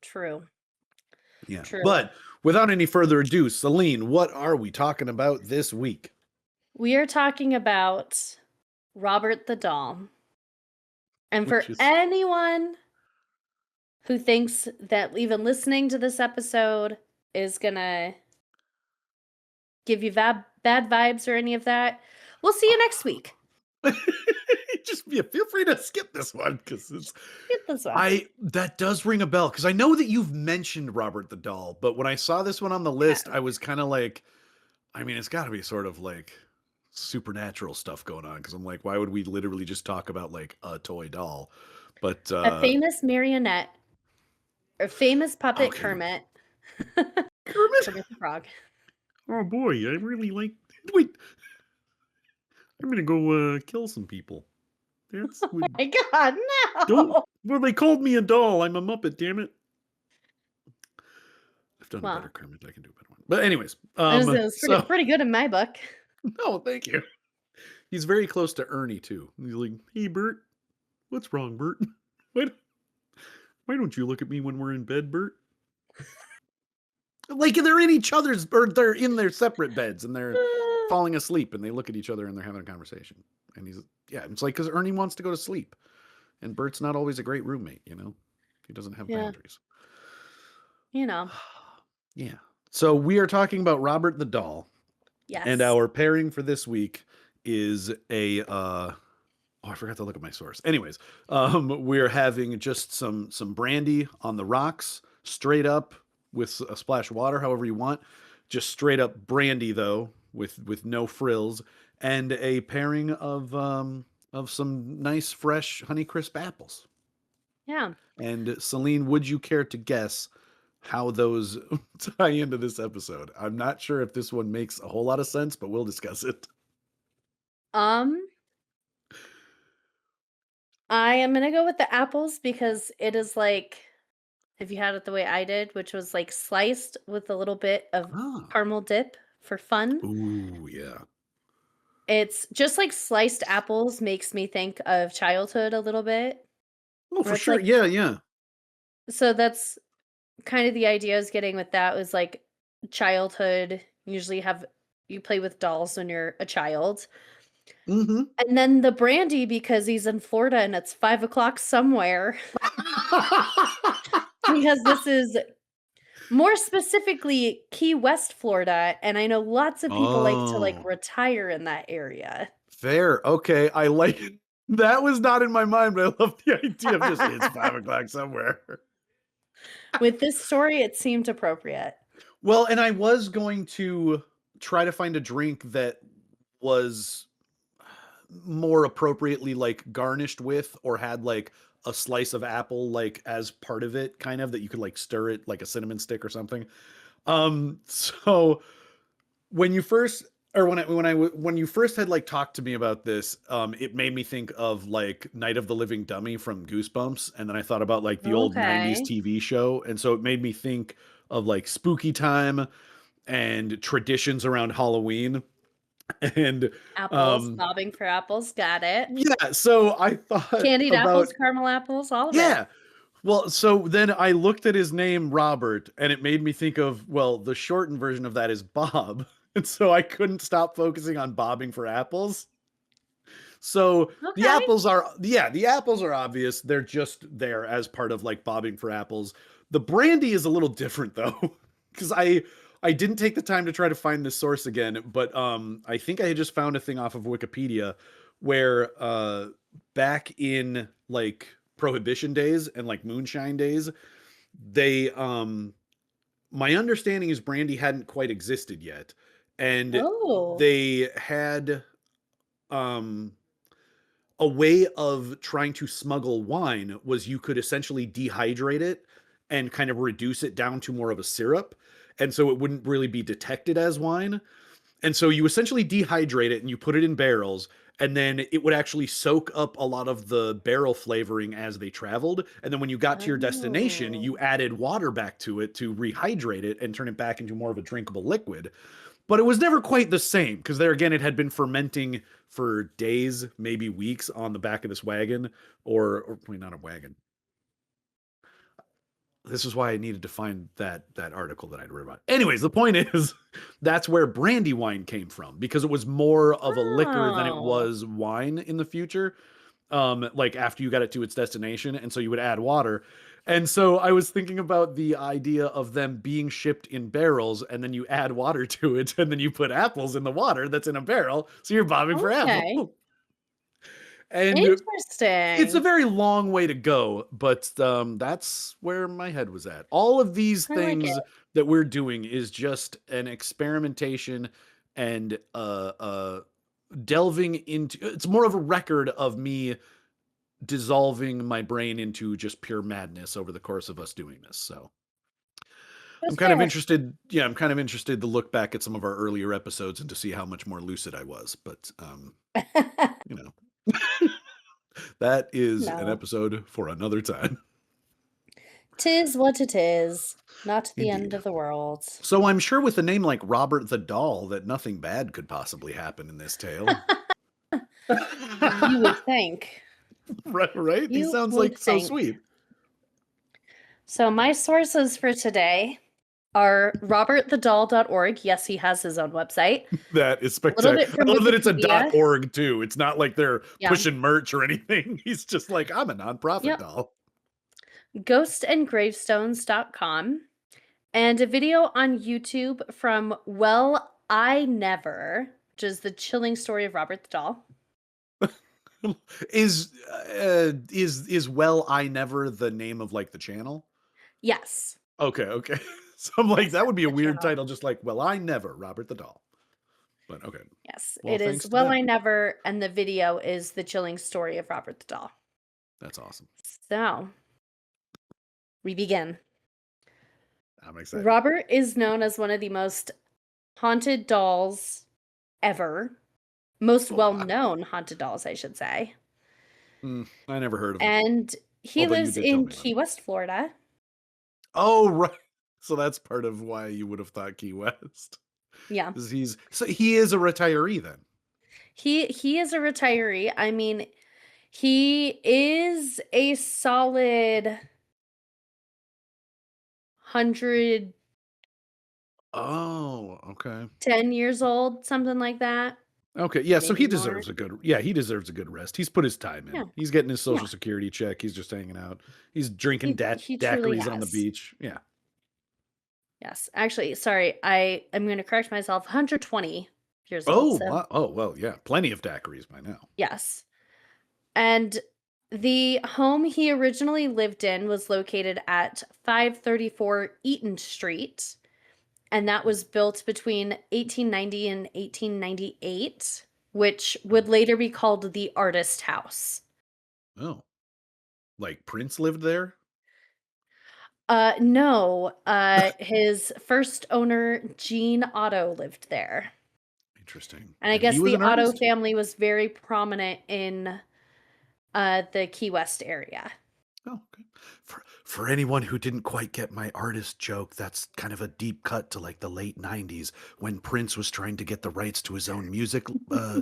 Speaker 2: True.
Speaker 1: Yeah.
Speaker 2: True.
Speaker 1: But without any further ado, Celine, what are we talking about this week?
Speaker 2: We are talking about Robert the Doll. And
Speaker 1: Which
Speaker 2: for
Speaker 1: is
Speaker 2: anyone who thinks that even listening to this episode is gonna give you bad vibes or any of that, we'll see you next week.
Speaker 1: just feel free to skip this one because it's
Speaker 2: Get this one.
Speaker 1: I that does ring a bell because I know that you've mentioned Robert the Doll, but when I saw this one on the list, I was kind of like, I mean, it's got to be sort of like supernatural stuff going on because I'm like, why would we literally just talk about like a toy doll? But
Speaker 2: A famous marionette or famous puppet
Speaker 1: okay,
Speaker 2: Kermit.
Speaker 1: Kermit.
Speaker 2: Kermit the Frog.
Speaker 1: Oh boy, I really like. Wait, I'm gonna go kill some people. That's
Speaker 2: Oh my god,
Speaker 1: don't.
Speaker 2: no!
Speaker 1: Well, they called me a doll. I'm a Muppet. Damn it. I've done a better
Speaker 2: Well,
Speaker 1: Kermit. I can do a better one. But anyways,
Speaker 2: it was
Speaker 1: so
Speaker 2: pretty good in my book.
Speaker 1: no, thank you. He's very close to Ernie too. He's like, "Hey, Bert, what's wrong, Bert? Why, why don't you look at me when we're in bed, Bert? Like they're in each other's, or they're in their separate beds and they're falling asleep, and they look at each other and they're having a conversation. And he's, yeah, it's like because Ernie wants to go to sleep, and Bert's not always a great roommate. He doesn't have
Speaker 2: Yeah,
Speaker 1: boundaries.
Speaker 2: you know.
Speaker 1: Yeah. So we are talking about Robert the Doll. And
Speaker 2: Yes.
Speaker 1: our pairing for this week is a oh, I forgot to look at my source. Anyways, we're having just some brandy on the rocks, straight up with a splash of water, however you want. Just straight up brandy though, with no frills, and a pairing of some nice fresh Honeycrisp apples.
Speaker 2: Yeah.
Speaker 1: And Celine, would you care to guess how those tie into this episode? I'm not sure if this one makes a whole lot of sense, but we'll discuss it.
Speaker 2: Um, I am gonna go with the apples because it is like if you had it the way I did, which was like sliced with a little bit of
Speaker 1: Ah.
Speaker 2: caramel dip for fun.
Speaker 1: Ooh, yeah.
Speaker 2: It's just like sliced apples makes me think of childhood a little bit,
Speaker 1: Oh,
Speaker 2: where
Speaker 1: for
Speaker 2: it's
Speaker 1: sure.
Speaker 2: like
Speaker 1: Yeah, yeah.
Speaker 2: so that's kind of the idea I was getting with that was like childhood. Usually you play with dolls when you're a child.
Speaker 1: Mm-hmm.
Speaker 2: And then the brandy because he's in Florida and it's 5 o'clock somewhere. Because this is more specifically Key West, Florida, and I know lots of people like to like
Speaker 1: Oh,
Speaker 2: retire in that area.
Speaker 1: fair. Okay, I like it. That was not in my mind, but I love the idea of just it's 5 o'clock somewhere.
Speaker 2: With this story, it seemed appropriate.
Speaker 1: Well, and I was going to try to find a drink that was more appropriately like garnished with or had like a slice of apple like as part of it, kind of that you could like stir it like a cinnamon stick or something. So when you first or when you first had like talked to me about this, it made me think of like Night of the Living Dummy from Goosebumps, and then I thought about like the old 90s
Speaker 2: Okay.
Speaker 1: TV show, and so it made me think of like spooky time and traditions around Halloween. And
Speaker 2: Apples,
Speaker 1: um
Speaker 2: bobbing for apples, got it.
Speaker 1: yeah, so I thought
Speaker 2: Candied
Speaker 1: about
Speaker 2: apples, caramel apples, all of it.
Speaker 1: yeah. Well, so then I looked at his name, Robert, and it made me think of, well, the shortened version of that is Bob. And so I couldn't stop focusing on bobbing for apples. So
Speaker 2: Okay.
Speaker 1: the apples are obvious. They're just there as part of like bobbing for apples. The brandy is a little different though, because I didn't take the time to try to find this source again, but I think I had just found a thing off of Wikipedia where back in like prohibition days and like moonshine days, they my understanding is brandy hadn't quite existed yet, and
Speaker 2: Oh.
Speaker 1: they had um a way of trying to smuggle wine was you could essentially dehydrate it and kind of reduce it down to more of a syrup, and so it wouldn't really be detected as wine. And so you essentially dehydrate it and you put it in barrels, and then it would actually soak up a lot of the barrel flavoring as they traveled. And then when you got to your destination,
Speaker 2: Oh.
Speaker 1: you added water back to it to rehydrate it and turn it back into more of a drinkable liquid. But it was never quite the same because there again, it had been fermenting for days, maybe weeks on the back of this wagon, or wait, not a wagon. This is why I needed to find that article that I'd read about. Anyways, the point is that's where brandy wine came from because it was more of a liquor than it
Speaker 2: Oh.
Speaker 1: was wine in the future. Like after you got it to its destination, and so you would add water. And so I was thinking about the idea of them being shipped in barrels, and then you add water to it, and then you put apples in the water that's in a barrel, so you're bobbing for
Speaker 2: Okay.
Speaker 1: apple. And it's a
Speaker 2: Interesting.
Speaker 1: very long way to go, but that's where my head was at. All of these
Speaker 2: I like it.
Speaker 1: things that we're doing is just an experimentation and delving into. It's more of a record of me dissolving my brain into just pure madness over the course of us doing this. So I'm
Speaker 2: That's
Speaker 1: kind of
Speaker 2: fair.
Speaker 1: interested. Yeah, I'm kind of interested to look back at some of our earlier episodes and to see how much more lucid I was. But you know, that is an
Speaker 2: No.
Speaker 1: episode for another time.
Speaker 2: 'Tis what it is. Not the end
Speaker 1: Indeed.
Speaker 2: of the world.
Speaker 1: So I'm sure with a name like Robert the Doll that nothing bad could possibly happen in this tale.
Speaker 2: You would think.
Speaker 1: Right, right? He
Speaker 2: You
Speaker 1: sounds
Speaker 2: would
Speaker 1: like so
Speaker 2: think.
Speaker 1: sweet.
Speaker 2: So my sources for today are robertthedoll.org. Yes, he has his own website.
Speaker 1: That is
Speaker 2: A little
Speaker 1: spectacular.
Speaker 2: bit from
Speaker 1: I love that it's a
Speaker 2: Wikipedia.
Speaker 1: .org too. It's not like they're
Speaker 2: Yeah.
Speaker 1: pushing merch or anything. He's just like, I'm a nonprofit
Speaker 2: Yep.
Speaker 1: doll.
Speaker 2: Ghostandgravestones.com. And a video on YouTube from Well, I Never, which is the chilling story of Robert the Doll.
Speaker 1: Is Well I Never the name of like the channel?
Speaker 2: Yes.
Speaker 1: Okay, okay. So I'm like,
Speaker 2: Yes,
Speaker 1: that would
Speaker 2: that's
Speaker 1: be a
Speaker 2: the
Speaker 1: weird
Speaker 2: channel.
Speaker 1: title, just like Well I Never, Robert the Doll. But okay.
Speaker 2: Yes,
Speaker 1: Well,
Speaker 2: it is
Speaker 1: thanks to
Speaker 2: Well,
Speaker 1: them.
Speaker 2: I Never, and the video is the chilling story of Robert the Doll.
Speaker 1: That's awesome.
Speaker 2: So, we begin.
Speaker 1: I'm excited.
Speaker 2: Robert is known as one of the most haunted dolls ever. Most
Speaker 1: Oh, wow.
Speaker 2: well-known haunted dolls, I should say.
Speaker 1: I never heard of him.
Speaker 2: And he
Speaker 1: Although you
Speaker 2: lives
Speaker 1: did tell
Speaker 2: in
Speaker 1: me about him.
Speaker 2: Key West, Florida.
Speaker 1: Oh, right. So that's part of why you would have thought Key West.
Speaker 2: Yeah.
Speaker 1: 'Cause he is a retiree then.
Speaker 2: He is a retiree. I mean, he is a solid 110
Speaker 1: Oh, okay.
Speaker 2: years old, something like that.
Speaker 1: Okay. Yeah, so
Speaker 2: Maybe more.
Speaker 1: he deserves a good rest. He's put his time in.
Speaker 2: Yeah.
Speaker 1: He's getting his social
Speaker 2: Yeah.
Speaker 1: security check. He's just hanging out. He's drinking
Speaker 2: He truly
Speaker 1: daiquiris on the
Speaker 2: has.
Speaker 1: beach. Yeah.
Speaker 2: Yes. Actually, sorry. I am going to correct myself. 120 years old.
Speaker 1: Oh,
Speaker 2: So,
Speaker 1: wow. Oh, well, yeah. Plenty of daiquiris by now.
Speaker 2: yes. And the home he originally lived in was located at 534 Eaton Street, and that was built between 1890 and 1898, which would later be called the Artist House.
Speaker 1: Oh. Like Prince lived there?
Speaker 2: No, his first owner, Jean Otto, lived there.
Speaker 1: Interesting.
Speaker 2: And I
Speaker 1: And he
Speaker 2: guess
Speaker 1: was
Speaker 2: the
Speaker 1: an
Speaker 2: Otto
Speaker 1: artist?
Speaker 2: family was very prominent in the Key West area.
Speaker 1: Oh, okay. For anyone who didn't quite get my artist joke, that's kind of a deep cut to like the late '90s when Prince was trying to get the rights to his own music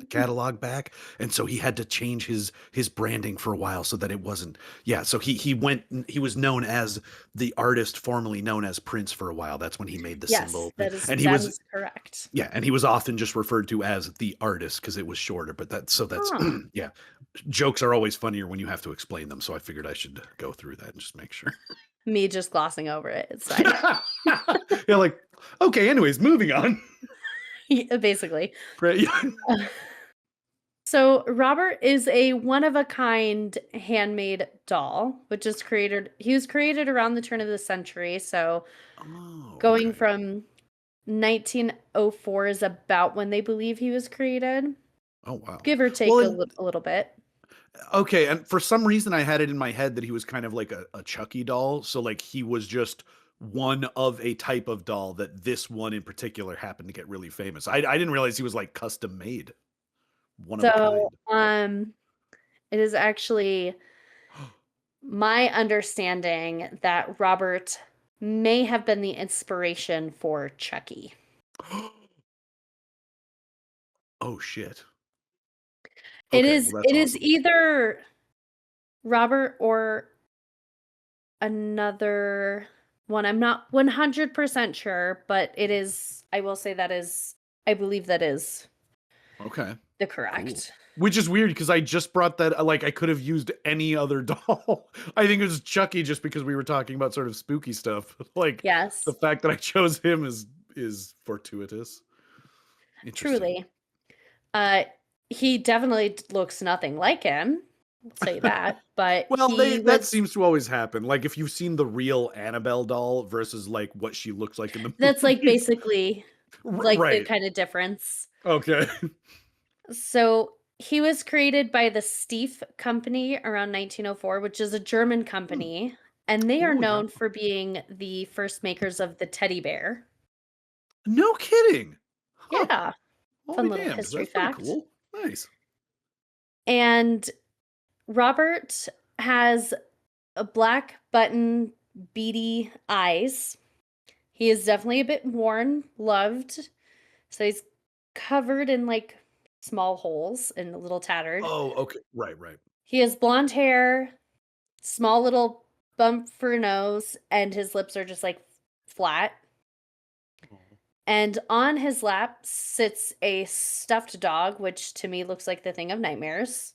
Speaker 1: catalog back, and so he had to change his branding for a while so that it wasn't. Yeah, so he was known as the artist formerly known as Prince for a while. That's when he made the
Speaker 2: Yes,
Speaker 1: symbol thing, and he
Speaker 2: that
Speaker 1: was
Speaker 2: is correct.
Speaker 1: yeah, and he was often just referred to as the artist because it was shorter. But that's
Speaker 2: Huh.
Speaker 1: yeah, jokes are always funnier when you have to explain them. So I figured I should go through that and just make sure.
Speaker 2: Me just glossing over it. It's fine.
Speaker 1: You're like, okay, anyways, moving on.
Speaker 2: Yeah, basically.
Speaker 1: Right.
Speaker 2: So Robert is a one-of-a-kind handmade doll, which is he was created around the turn of the century. So
Speaker 1: Oh,
Speaker 2: going
Speaker 1: okay.
Speaker 2: from 1904 is about when they believe he was created,
Speaker 1: Oh, wow.
Speaker 2: give or take
Speaker 1: Well,
Speaker 2: a little bit.
Speaker 1: okay, and for some reason I had it in my head that he was kind of like a Chucky doll, so like he was just one of a type of doll that this one in particular happened to get really famous. I didn't realize he was like custom made, one of a
Speaker 2: So,
Speaker 1: kind.
Speaker 2: it is actually my understanding that Robert may have been the inspiration for Chucky.
Speaker 1: Oh shit. Okay, well that's
Speaker 2: It is
Speaker 1: awesome.
Speaker 2: either Robert or another one. I'm not 100% sure, but I will say I believe that is
Speaker 1: Okay,
Speaker 2: the
Speaker 1: cool.
Speaker 2: correct.
Speaker 1: Which is weird because I just brought that like I could have used any other doll. I think it was Chucky just because we were talking about sort of spooky stuff. Like the
Speaker 2: Yes,
Speaker 1: fact that I chose him is fortuitous. Interesting.
Speaker 2: truly. Uh, he definitely looks nothing like him. I'll say that, but
Speaker 1: Well,
Speaker 2: he
Speaker 1: that
Speaker 2: was
Speaker 1: seems to always happen. Like if you've seen the real Annabelle doll versus like what she looks like in the
Speaker 2: that's like
Speaker 1: movies.
Speaker 2: basically like the
Speaker 1: Right.
Speaker 2: kind of difference.
Speaker 1: Okay.
Speaker 2: So he was created by the Steiff Company around 1904, which is a German
Speaker 1: Hmm.
Speaker 2: company, and they are
Speaker 1: Holy cow.
Speaker 2: known for being the first makers of the teddy bear.
Speaker 1: No kidding. Huh.
Speaker 2: Yeah, fun
Speaker 1: Holy
Speaker 2: little
Speaker 1: damned.
Speaker 2: history
Speaker 1: That's pretty
Speaker 2: fact.
Speaker 1: cool. Nice.
Speaker 2: And Robert has a black button beady eyes. He is definitely a bit worn, loved. So he's covered in like small holes and a little tattered.
Speaker 1: Oh, okay. Right, right.
Speaker 2: He has blonde hair, small little bump for a nose, and his lips are just like flat.
Speaker 1: Oh,
Speaker 2: And on his lap sits a stuffed dog, which to me looks like the thing of nightmares.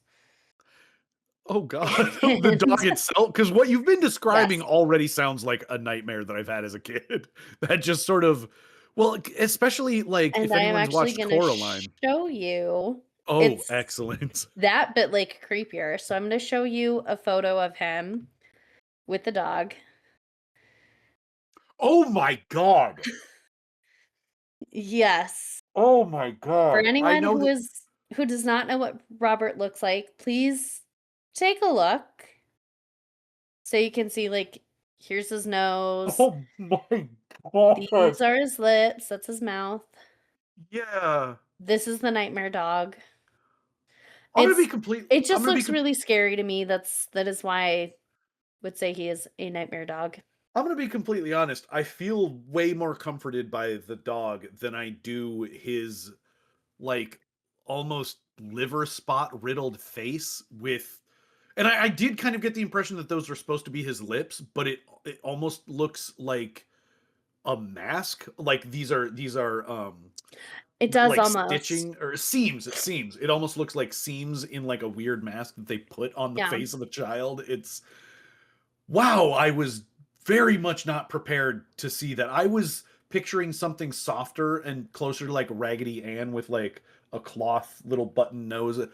Speaker 1: oh God. The
Speaker 2: And
Speaker 1: dog itself. Because what you've been describing
Speaker 2: yes,
Speaker 1: already sounds like a nightmare that I've had as a kid. That just sort of well, especially like
Speaker 2: and
Speaker 1: if
Speaker 2: I am
Speaker 1: anyone's
Speaker 2: actually
Speaker 1: watched
Speaker 2: going to
Speaker 1: Coraline.
Speaker 2: show you.
Speaker 1: Oh,
Speaker 2: It's
Speaker 1: excellent.
Speaker 2: that bit like creepier. So I'm going to show you a photo of him with the dog.
Speaker 1: Oh my God.
Speaker 2: Yes.
Speaker 1: Oh my
Speaker 2: For
Speaker 1: God. I
Speaker 2: anyone
Speaker 1: know that.
Speaker 2: who does not know what Robert looks like, please take a look so you can see like here's his nose.
Speaker 1: Oh my God.
Speaker 2: These are his lips, that's his mouth.
Speaker 1: Yeah.
Speaker 2: This is the nightmare dog.
Speaker 1: I'm gonna be
Speaker 2: It's
Speaker 1: complete.
Speaker 2: it
Speaker 1: I'm
Speaker 2: just
Speaker 1: gonna be.
Speaker 2: looks really scary to me. That is why I would say he is a nightmare dog.
Speaker 1: I'm gonna be completely honest. I feel way more comforted by the dog than I do his like almost liver spot riddled face with. And I did kind of get the impression that those are supposed to be his lips, but it almost looks like a mask. Like these are
Speaker 2: It does
Speaker 1: like
Speaker 2: almost.
Speaker 1: stitching or seams. It seems. It almost looks like seams in like a weird mask that they put on the
Speaker 2: Yeah.
Speaker 1: face of the child. It's wow, I was very much not prepared to see that. I was picturing something softer and closer to like Raggedy Ann with like a cloth little button nose.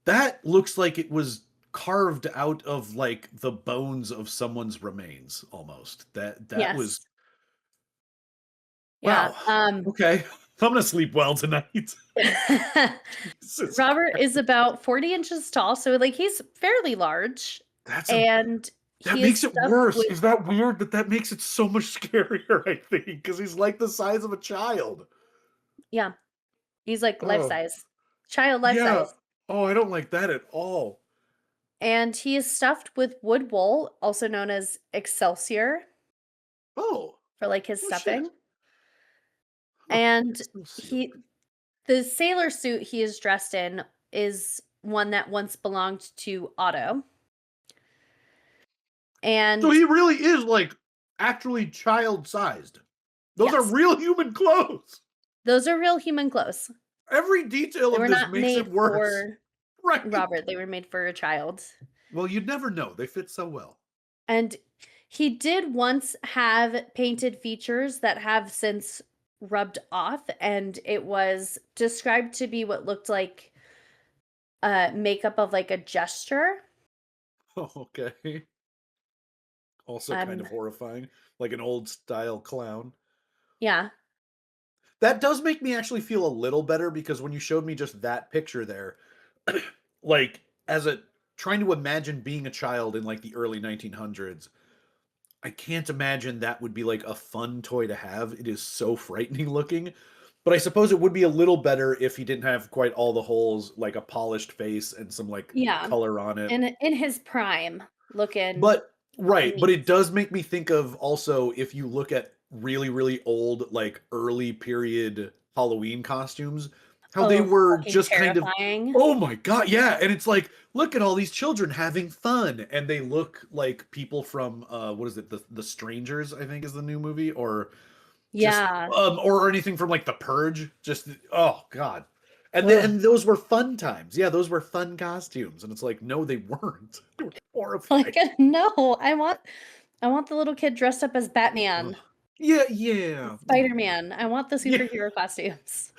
Speaker 1: That looks like it was carved out of like the bones of someone's remains almost. That was
Speaker 2: Yes. Yeah.
Speaker 1: wow. Okay. I'm gonna sleep well tonight. Jesus
Speaker 2: Robert
Speaker 1: Christ.
Speaker 2: is about 40 inches tall, so like he's fairly large,
Speaker 1: That's a
Speaker 2: and
Speaker 1: that
Speaker 2: he is
Speaker 1: makes it
Speaker 2: stuffed
Speaker 1: worse.
Speaker 2: with
Speaker 1: Is that weird? That makes it so much scarier, I think, because he's like the size of a child.
Speaker 2: yeah, he's like life
Speaker 1: Oh,
Speaker 2: size, child life
Speaker 1: yeah.
Speaker 2: size.
Speaker 1: Oh, I don't like that at all.
Speaker 2: And he is stuffed with wood wool, also known as excelsior,
Speaker 1: Oh,
Speaker 2: for like his
Speaker 1: oh shit.
Speaker 2: stuffing.
Speaker 1: Huh.
Speaker 2: And
Speaker 1: Excelsior.
Speaker 2: he the sailor suit he is dressed in is one that once belonged to Otto.
Speaker 1: So
Speaker 2: And
Speaker 1: he really is like actually child-sized. Those are
Speaker 2: yes,
Speaker 1: real human clothes.
Speaker 2: those are real human clothes.
Speaker 1: Every detail
Speaker 2: They
Speaker 1: of
Speaker 2: were
Speaker 1: this
Speaker 2: not
Speaker 1: makes it
Speaker 2: made
Speaker 1: worse.
Speaker 2: for
Speaker 1: Right.
Speaker 2: Robert, they were made for a child.
Speaker 1: Well, you'd never know. They fit so well.
Speaker 2: And He did once have painted features that have since rubbed off, and it was described to be what looked like makeup of like a gesture.
Speaker 1: Oh, okay. Also kind
Speaker 2: Um,
Speaker 1: of horrifying, like an old style clown.
Speaker 2: yeah,
Speaker 1: That does make me actually feel a little better because when you showed me just that picture there, like as a trying to imagine being a child in like the early 1900s, I can't imagine that would be like a fun toy to have. It is so frightening looking. But I suppose it would be a little better if he didn't have quite all the holes, like a polished face and some like
Speaker 2: yeah,
Speaker 1: color on it.
Speaker 2: in his prime, looking
Speaker 1: But right, but
Speaker 2: neat.
Speaker 1: it does make me think of also if you look at really, really old, like early period Halloween costumes, how they
Speaker 2: Oh,
Speaker 1: were
Speaker 2: fucking
Speaker 1: just kind of,
Speaker 2: terrifying.
Speaker 1: oh my God, yeah. And it's like, look at all these children having fun. And they look like people from what is it, the Strangers, I think is the new movie, just
Speaker 2: Yeah.
Speaker 1: or anything from like the Purge. Just oh God.
Speaker 2: Ugh.
Speaker 1: And those were fun times. Yeah, those were fun costumes. And it's like, no, they weren't. They were
Speaker 2: Like,
Speaker 1: horrifying.
Speaker 2: no, I want the little kid dressed up as
Speaker 1: Ugh.
Speaker 2: Batman,
Speaker 1: Yeah, yeah. Oh man.
Speaker 2: Spider-Man. I want the
Speaker 1: Yeah.
Speaker 2: superhero costumes.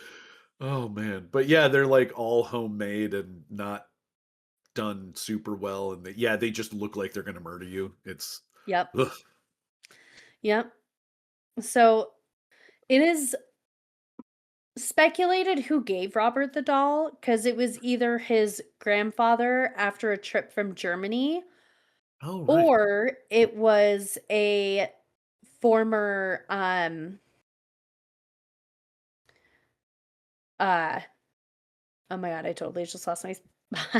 Speaker 1: Oh man. But yeah, they're like all homemade and not done super well. And yeah, they just look like they're gonna murder you. It's
Speaker 2: Yep.
Speaker 1: ugh.
Speaker 2: Yep. So it is speculated who gave Robert the doll because it was either his grandfather after a trip from Germany,
Speaker 1: Oh right.
Speaker 2: or it was a former uh oh my god, I totally just lost my spot.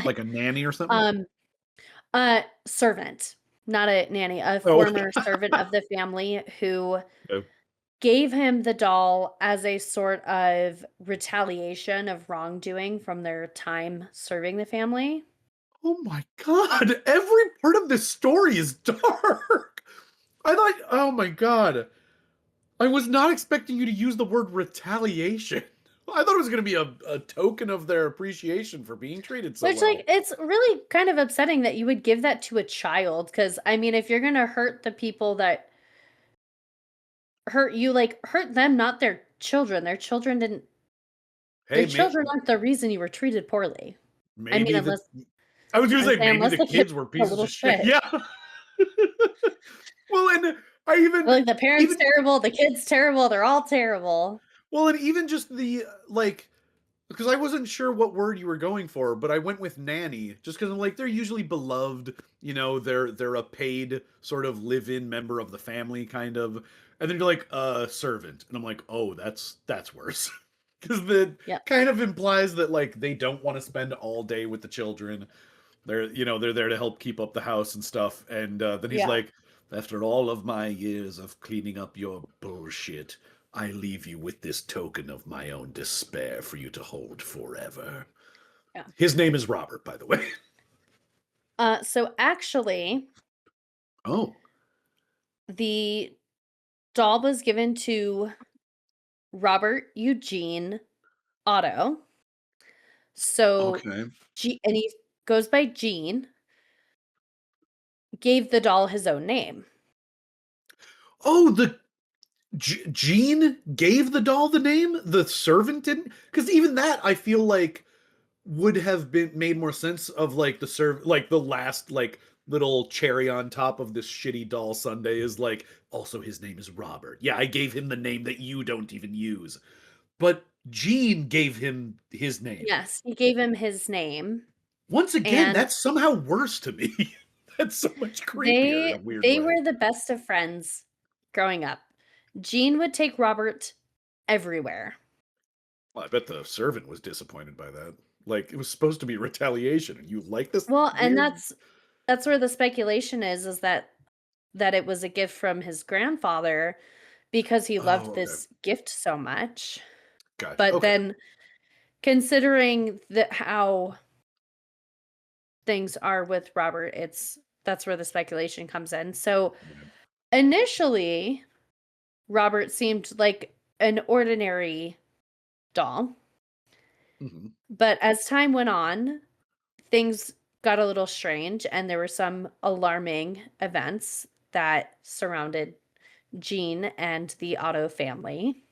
Speaker 1: Like a nanny or something?
Speaker 2: um servant, not a nanny, a
Speaker 1: Oh
Speaker 2: former servant of the family who
Speaker 1: okay.
Speaker 2: gave him the doll as a sort of retaliation of wrongdoing from their time serving the family.
Speaker 1: Oh my God. Every part of this story is dark. I thought, oh my God. I was not expecting you to use the word retaliation. I thought it was going to be a token of their appreciation for being treated so
Speaker 2: Which, like,
Speaker 1: well.
Speaker 2: it's really kind of upsetting that you would give that to a child. Because I mean, if you're gonna hurt the people that hurt you, like, hurt them, not their children. Their
Speaker 1: Hey,
Speaker 2: children aren't the reason you were treated poorly. I mean,
Speaker 1: maybe the
Speaker 2: unless
Speaker 1: I was going
Speaker 2: I
Speaker 1: to say
Speaker 2: say
Speaker 1: maybe
Speaker 2: unless
Speaker 1: the
Speaker 2: the kid
Speaker 1: kids were
Speaker 2: a
Speaker 1: pieces
Speaker 2: little
Speaker 1: of shit.
Speaker 2: shit.
Speaker 1: Yeah. Well, and I even
Speaker 2: Like, the parent's
Speaker 1: even
Speaker 2: terrible, the kid's terrible, they're all terrible.
Speaker 1: well, and even just the like because I wasn't sure what word you were going for, but I went with nanny just because I'm like they're usually beloved, they're a paid sort of live-in member of the family kind of, and then you're like servant, and I'm like oh that's worse because that
Speaker 2: Yep,
Speaker 1: kind of implies that like they don't want to spend all day with the children. They're there to help keep up the house and stuff, and then he's
Speaker 2: yeah,
Speaker 1: like, after all of my years of cleaning up your bullshit, I leave you with this token of my own despair for you to hold forever.
Speaker 2: yeah.
Speaker 1: His name is Robert, by the way.
Speaker 2: So actually,
Speaker 1: Oh,
Speaker 2: the doll was given to Robert Eugene Otto. So,
Speaker 1: okay.
Speaker 2: And he goes by Gene, gave the doll his own name.
Speaker 1: Oh, the Gene gave the doll the name. The servant didn't, because even that I feel like would have been made more sense of like like the last like little cherry on top of this shitty doll sundae is like also his name is Robert. Yeah, I gave him the name that you don't even use. But Gene gave him his name.
Speaker 2: Yes, he gave him his name,
Speaker 1: Once again,
Speaker 2: and
Speaker 1: that's somehow worse to me. That's so much creepier in a weird
Speaker 2: they
Speaker 1: way.
Speaker 2: were the best of friends growing up. Gene would take Robert everywhere.
Speaker 1: Well, I bet the servant was disappointed by that. Like it was supposed to be retaliation, and you like this
Speaker 2: Well, and
Speaker 1: weird.
Speaker 2: that's where the speculation is that it was a gift from his grandfather because he
Speaker 1: Oh,
Speaker 2: loved
Speaker 1: okay.
Speaker 2: this gift so much.
Speaker 1: Gotcha.
Speaker 2: But
Speaker 1: Okay.
Speaker 2: then considering how things are with Robert, that's where the speculation comes in. So
Speaker 1: Yeah.
Speaker 2: initially, Robert seemed like an ordinary doll,
Speaker 1: Mhm.
Speaker 2: but as time went on, things got a little strange and there were some alarming events. that surrounded Gene and the Otto family.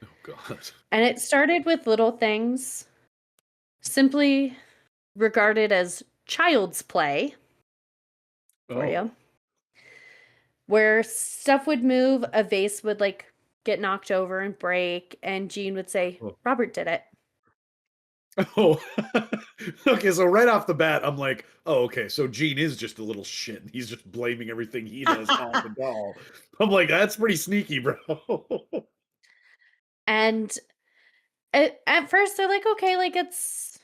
Speaker 1: Oh God.
Speaker 2: And it started with little things simply regarded as child's play for you,
Speaker 1: Oh.
Speaker 2: where stuff would move, a vase would like get knocked over and break, and Gene would say,
Speaker 1: Oh.
Speaker 2: Robert did it.
Speaker 1: Oh. Okay, so right off the bat, I'm like, oh, okay, so Gene is just a little shit. And he's just blaming everything he does on the doll. I'm like, that's pretty sneaky, bro.
Speaker 2: And at first they're like, okay, like it's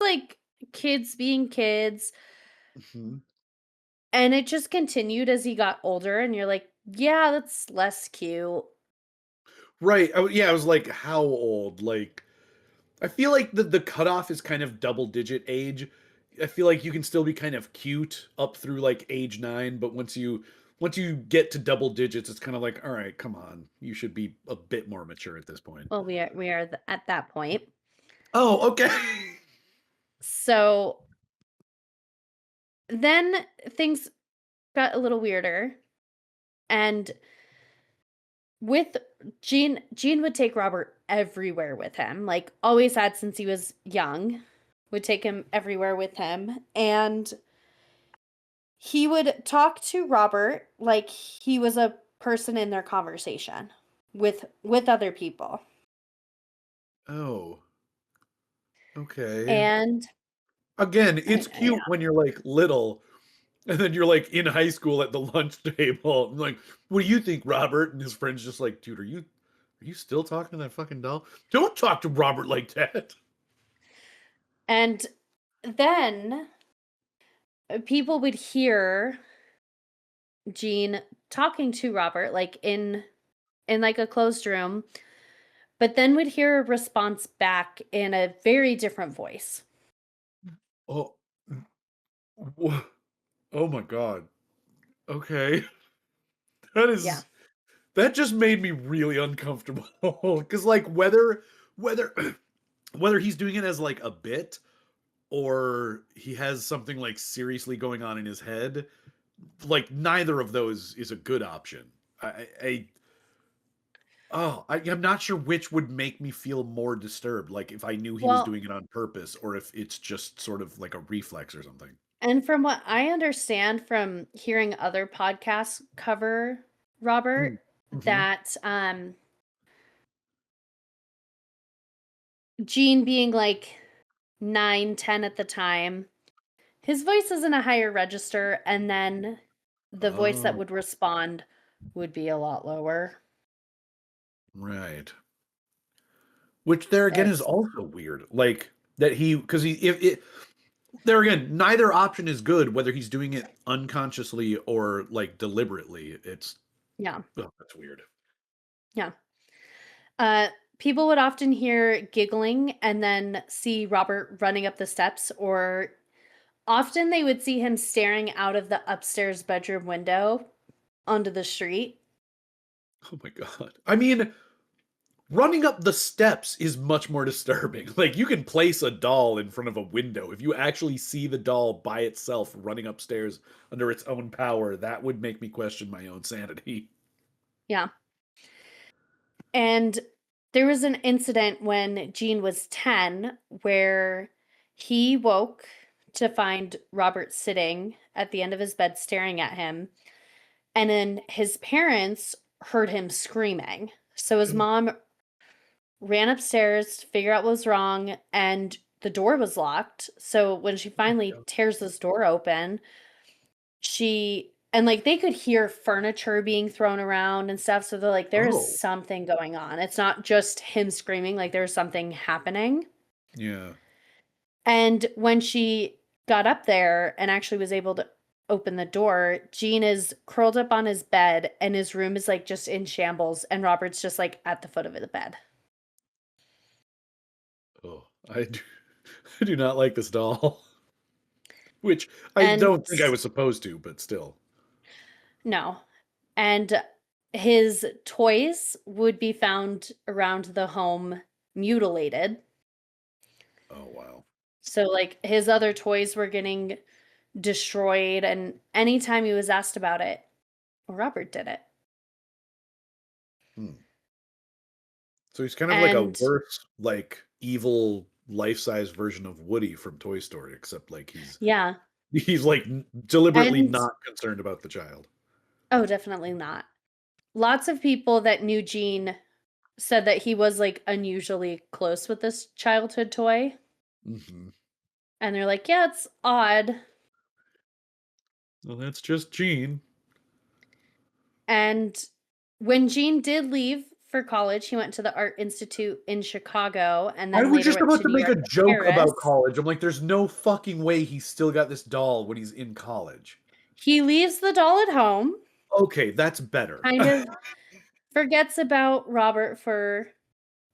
Speaker 2: like kids being kids.
Speaker 1: Mhm.
Speaker 2: And it just continued as he got older, and you're like, yeah, that's less cute.
Speaker 1: Right. Yeah, I was like, how old? Like, I feel like the cutoff is kind of double digit age. I feel like you can still be kind of cute up through like age 9, but once you get to double digits, it's kind of like, all right, come on, you should be a bit more mature at this point.
Speaker 2: Well, we are at that point.
Speaker 1: Oh, okay.
Speaker 2: So then things got a little weirder, and with Gene would take Robert everywhere with him, like always had since he was young, would take him everywhere with him, and he would talk to Robert like he was a person in their conversation with other people.
Speaker 1: Oh, okay.
Speaker 2: And
Speaker 1: Again,
Speaker 2: I
Speaker 1: it's cute when you're like little, and then you're like in high school at the lunch table. I'm like, what do you think, Robert? And his friend's just like, dude, are you still talking to that fucking doll? Don't talk to Robert like that.
Speaker 2: and then people would hear Gene talking to Robert like in like a closed room, but then would hear a response back in a very different voice.
Speaker 1: Oh, wha- oh my God. Okay. That
Speaker 2: Yeah.
Speaker 1: is that just made me really uncomfortable. Cause like whether whether he's doing it as like a bit or he has something like seriously going on in his head, like neither of those is a good option. I'm not sure which would make me feel more disturbed, like if I knew he was
Speaker 2: Well,
Speaker 1: doing it on purpose or if it's just sort of like a reflex or something.
Speaker 2: and from what I understand from hearing other podcasts cover Robert,
Speaker 1: Mm-hmm.
Speaker 2: that Gene being like 9, 10 at the time, his voice is in a higher register, and then the voice that
Speaker 1: Oh,
Speaker 2: would respond would be a lot lower.
Speaker 1: right. Which there again is
Speaker 2: It's
Speaker 1: also weird. Like that he because he if it there again, neither option is good, whether he's doing it unconsciously or like deliberately. It's
Speaker 2: yeah,
Speaker 1: oh, that's weird.
Speaker 2: yeah. Uh, People would often hear giggling and then see Robert running up the steps, or often they would see him staring out of the upstairs bedroom window onto the street.
Speaker 1: Oh my God. I mean, running up the steps is much more disturbing. Like you can place a doll in front of a window. If you actually see the doll by itself running upstairs under its own power, that would make me question my own sanity.
Speaker 2: Yeah. And there was an incident when Gene was 10 where he woke to find Robert sitting at the end of his bed staring at him. And then his parents heard him screaming. So his mom ran upstairs to figure out what was wrong, and the door was locked. So when she finally tears this door open, she and like they could hear furniture being thrown around and stuff. So they're like, there is
Speaker 1: Oh,
Speaker 2: something going on. It's not just him screaming, like there's something happening.
Speaker 1: yeah.
Speaker 2: And when she got up there and actually was able to open the door, Gene is curled up on his bed and his room is like just in shambles. And Robert's just like at the foot of the bed.
Speaker 1: Oh, I do not like this doll. Which I
Speaker 2: And
Speaker 1: don't think I was supposed to, but still.
Speaker 2: no. And his toys would be found around the home mutilated.
Speaker 1: Oh wow.
Speaker 2: So like his other toys were getting destroyed. And anytime he was asked about it, well, Robert did it.
Speaker 1: Hmm. So he's kind of like a
Speaker 2: And
Speaker 1: worse, like evil life-size version of Woody from Toy Story, except like
Speaker 2: yeah.
Speaker 1: he's like deliberately
Speaker 2: And
Speaker 1: not concerned about the child.
Speaker 2: oh, definitely not. Lots of people that knew Gene said that he was like unusually close with this childhood toy.
Speaker 1: Hmm.
Speaker 2: And they're like, yeah, it's odd.
Speaker 1: Well, that's just Gene.
Speaker 2: And when Gene did leave for college, he went to the Art Institute in Chicago and
Speaker 1: I
Speaker 2: then
Speaker 1: was
Speaker 2: later
Speaker 1: just
Speaker 2: went
Speaker 1: about
Speaker 2: to
Speaker 1: to
Speaker 2: New
Speaker 1: make
Speaker 2: York
Speaker 1: a
Speaker 2: and
Speaker 1: joke about
Speaker 2: Paris.
Speaker 1: college. I'm like, there's no fucking way he's still got this doll when he's in college.
Speaker 2: He leaves the doll at home,
Speaker 1: Okay, that's better.
Speaker 2: kind of forgets about Robert for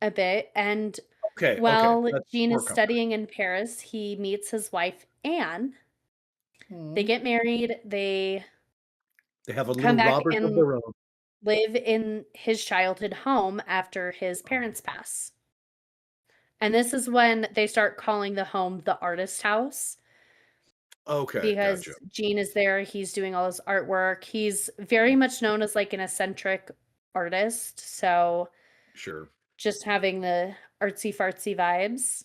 Speaker 2: a bit, and
Speaker 1: Okay,
Speaker 2: while
Speaker 1: that's
Speaker 2: Gene
Speaker 1: more
Speaker 2: is
Speaker 1: comforting.
Speaker 2: studying in Paris, he meets his wife Anne. They
Speaker 1: Hmm.
Speaker 2: get married, they
Speaker 1: They have a
Speaker 2: come
Speaker 1: little
Speaker 2: back
Speaker 1: Robert of
Speaker 2: and
Speaker 1: their own.
Speaker 2: live in his childhood home after his parents pass. And this is when they start calling the home the artist house
Speaker 1: Okay,
Speaker 2: because
Speaker 1: gotcha.
Speaker 2: Gene is there. He's doing all his artwork. He's very much known as like an eccentric artist. So
Speaker 1: Sure.
Speaker 2: just having the artsy fartsy vibes.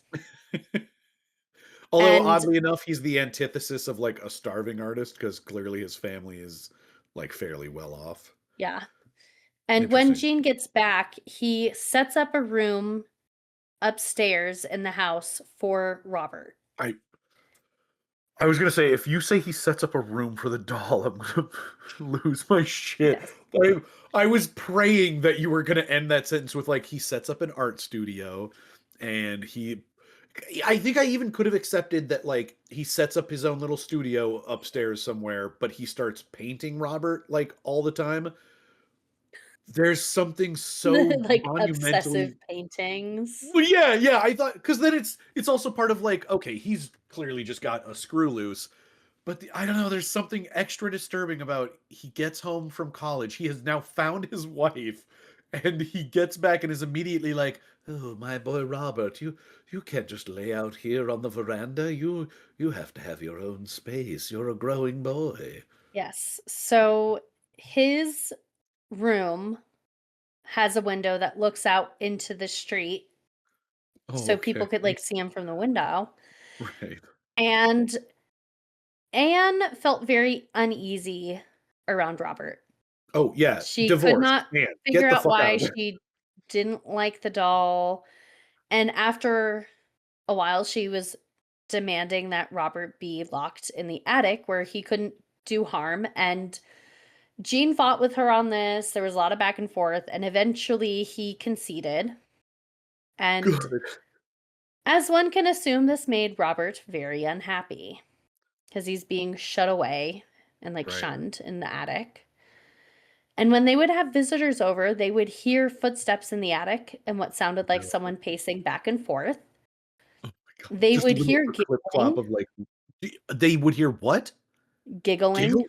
Speaker 1: Although
Speaker 2: And
Speaker 1: oddly enough, he's the antithesis of like a starving artist because clearly his family is like fairly well off.
Speaker 2: yeah. And when
Speaker 1: Interesting.
Speaker 2: Gene gets back, he sets up a room upstairs in the house for Robert.
Speaker 1: I I was gonna say if you say he sets up a room for the doll, I'm gonna lose my shit.
Speaker 2: Yes.
Speaker 1: I I was praying that you were gonna end that sentence with like he sets up an art studio and he I think I even could have accepted that like he sets up his own little studio upstairs somewhere, but he starts painting Robert like all the time. There's something so
Speaker 2: Like obsessive
Speaker 1: monumentally
Speaker 2: paintings.
Speaker 1: well, yeah, I thought because then it's also part of like, okay, he's clearly just got a screw loose, but I don't know, there's something extra disturbing about he gets home from college. He has now found his wife, and he gets back and is immediately like, "Oh, my boy Robert, you can't just lay out here on the veranda. You have to have your own space. You're a growing boy."
Speaker 2: Yes. So his room has a window that looks out into the street so
Speaker 1: Okay,
Speaker 2: people could like see him from the window.
Speaker 1: right.
Speaker 2: And Anne felt very uneasy around Robert.
Speaker 1: Oh yeah,
Speaker 2: She could
Speaker 1: divorce.
Speaker 2: not
Speaker 1: Man,
Speaker 2: figure
Speaker 1: get the
Speaker 2: out
Speaker 1: fuck out
Speaker 2: why
Speaker 1: of there.
Speaker 2: she didn't like the doll. And after a while, she was demanding that Robert be locked in the attic where he couldn't do harm. And Jean fought with her on this. There was a lot of back and forth, and eventually he conceded. And
Speaker 1: Good.
Speaker 2: as one can assume, this made Robert very unhappy because he's being shut away and like
Speaker 1: Right.
Speaker 2: shunned in the attic. And when they would have visitors over, they would hear footsteps in the attic and what sounded like
Speaker 1: No.
Speaker 2: someone pacing back and forth.
Speaker 1: God,
Speaker 2: They
Speaker 1: just a
Speaker 2: would
Speaker 1: little
Speaker 2: hear
Speaker 1: clip clop
Speaker 2: giggling,
Speaker 1: of like they would hear what?
Speaker 2: giggling.
Speaker 1: Giggle?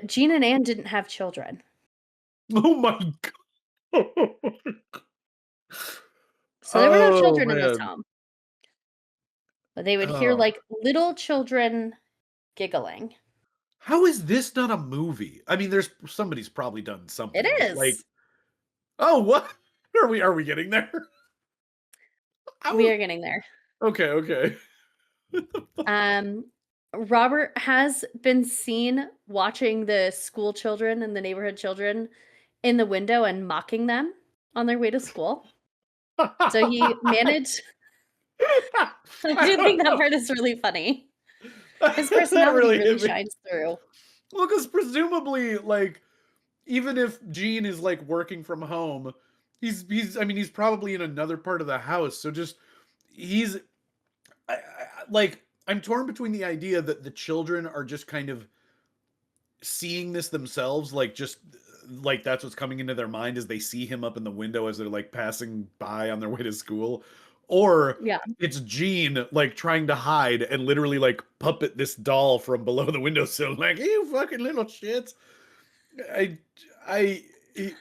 Speaker 2: Jean and Anne didn't have children,
Speaker 1: Oh my god.
Speaker 2: so there were no
Speaker 1: Oh
Speaker 2: children in this
Speaker 1: man.
Speaker 2: home. But they would hear
Speaker 1: Oh.
Speaker 2: like little children giggling.
Speaker 1: How is this not a movie? I mean, there's somebody's probably done
Speaker 2: It
Speaker 1: something, but like,
Speaker 2: is.
Speaker 1: oh what? Are we getting there?
Speaker 2: We
Speaker 1: How
Speaker 2: are getting there.
Speaker 1: okay.
Speaker 2: Um, Robert has been seen watching the school children and the neighborhood children in the window and mocking them on their way to school. So he managed I
Speaker 1: I
Speaker 2: do
Speaker 1: don't
Speaker 2: think that
Speaker 1: know.
Speaker 2: part is really funny. His
Speaker 1: That
Speaker 2: personality
Speaker 1: really
Speaker 2: really
Speaker 1: hit me.
Speaker 2: shines through.
Speaker 1: Well, because presumably, like, even if Gene is like working from home, he's I mean he's probably in another part of the house. So just he's like I'm torn between the idea that the children are just kind of seeing this themselves, like just like that's what's coming into their mind as they see him up in the window as they're like passing by on their way to school, or
Speaker 2: Yeah.
Speaker 1: it's Gene like trying to hide and literally like puppet this doll from below the windowsill, like you fucking little shits. I I he-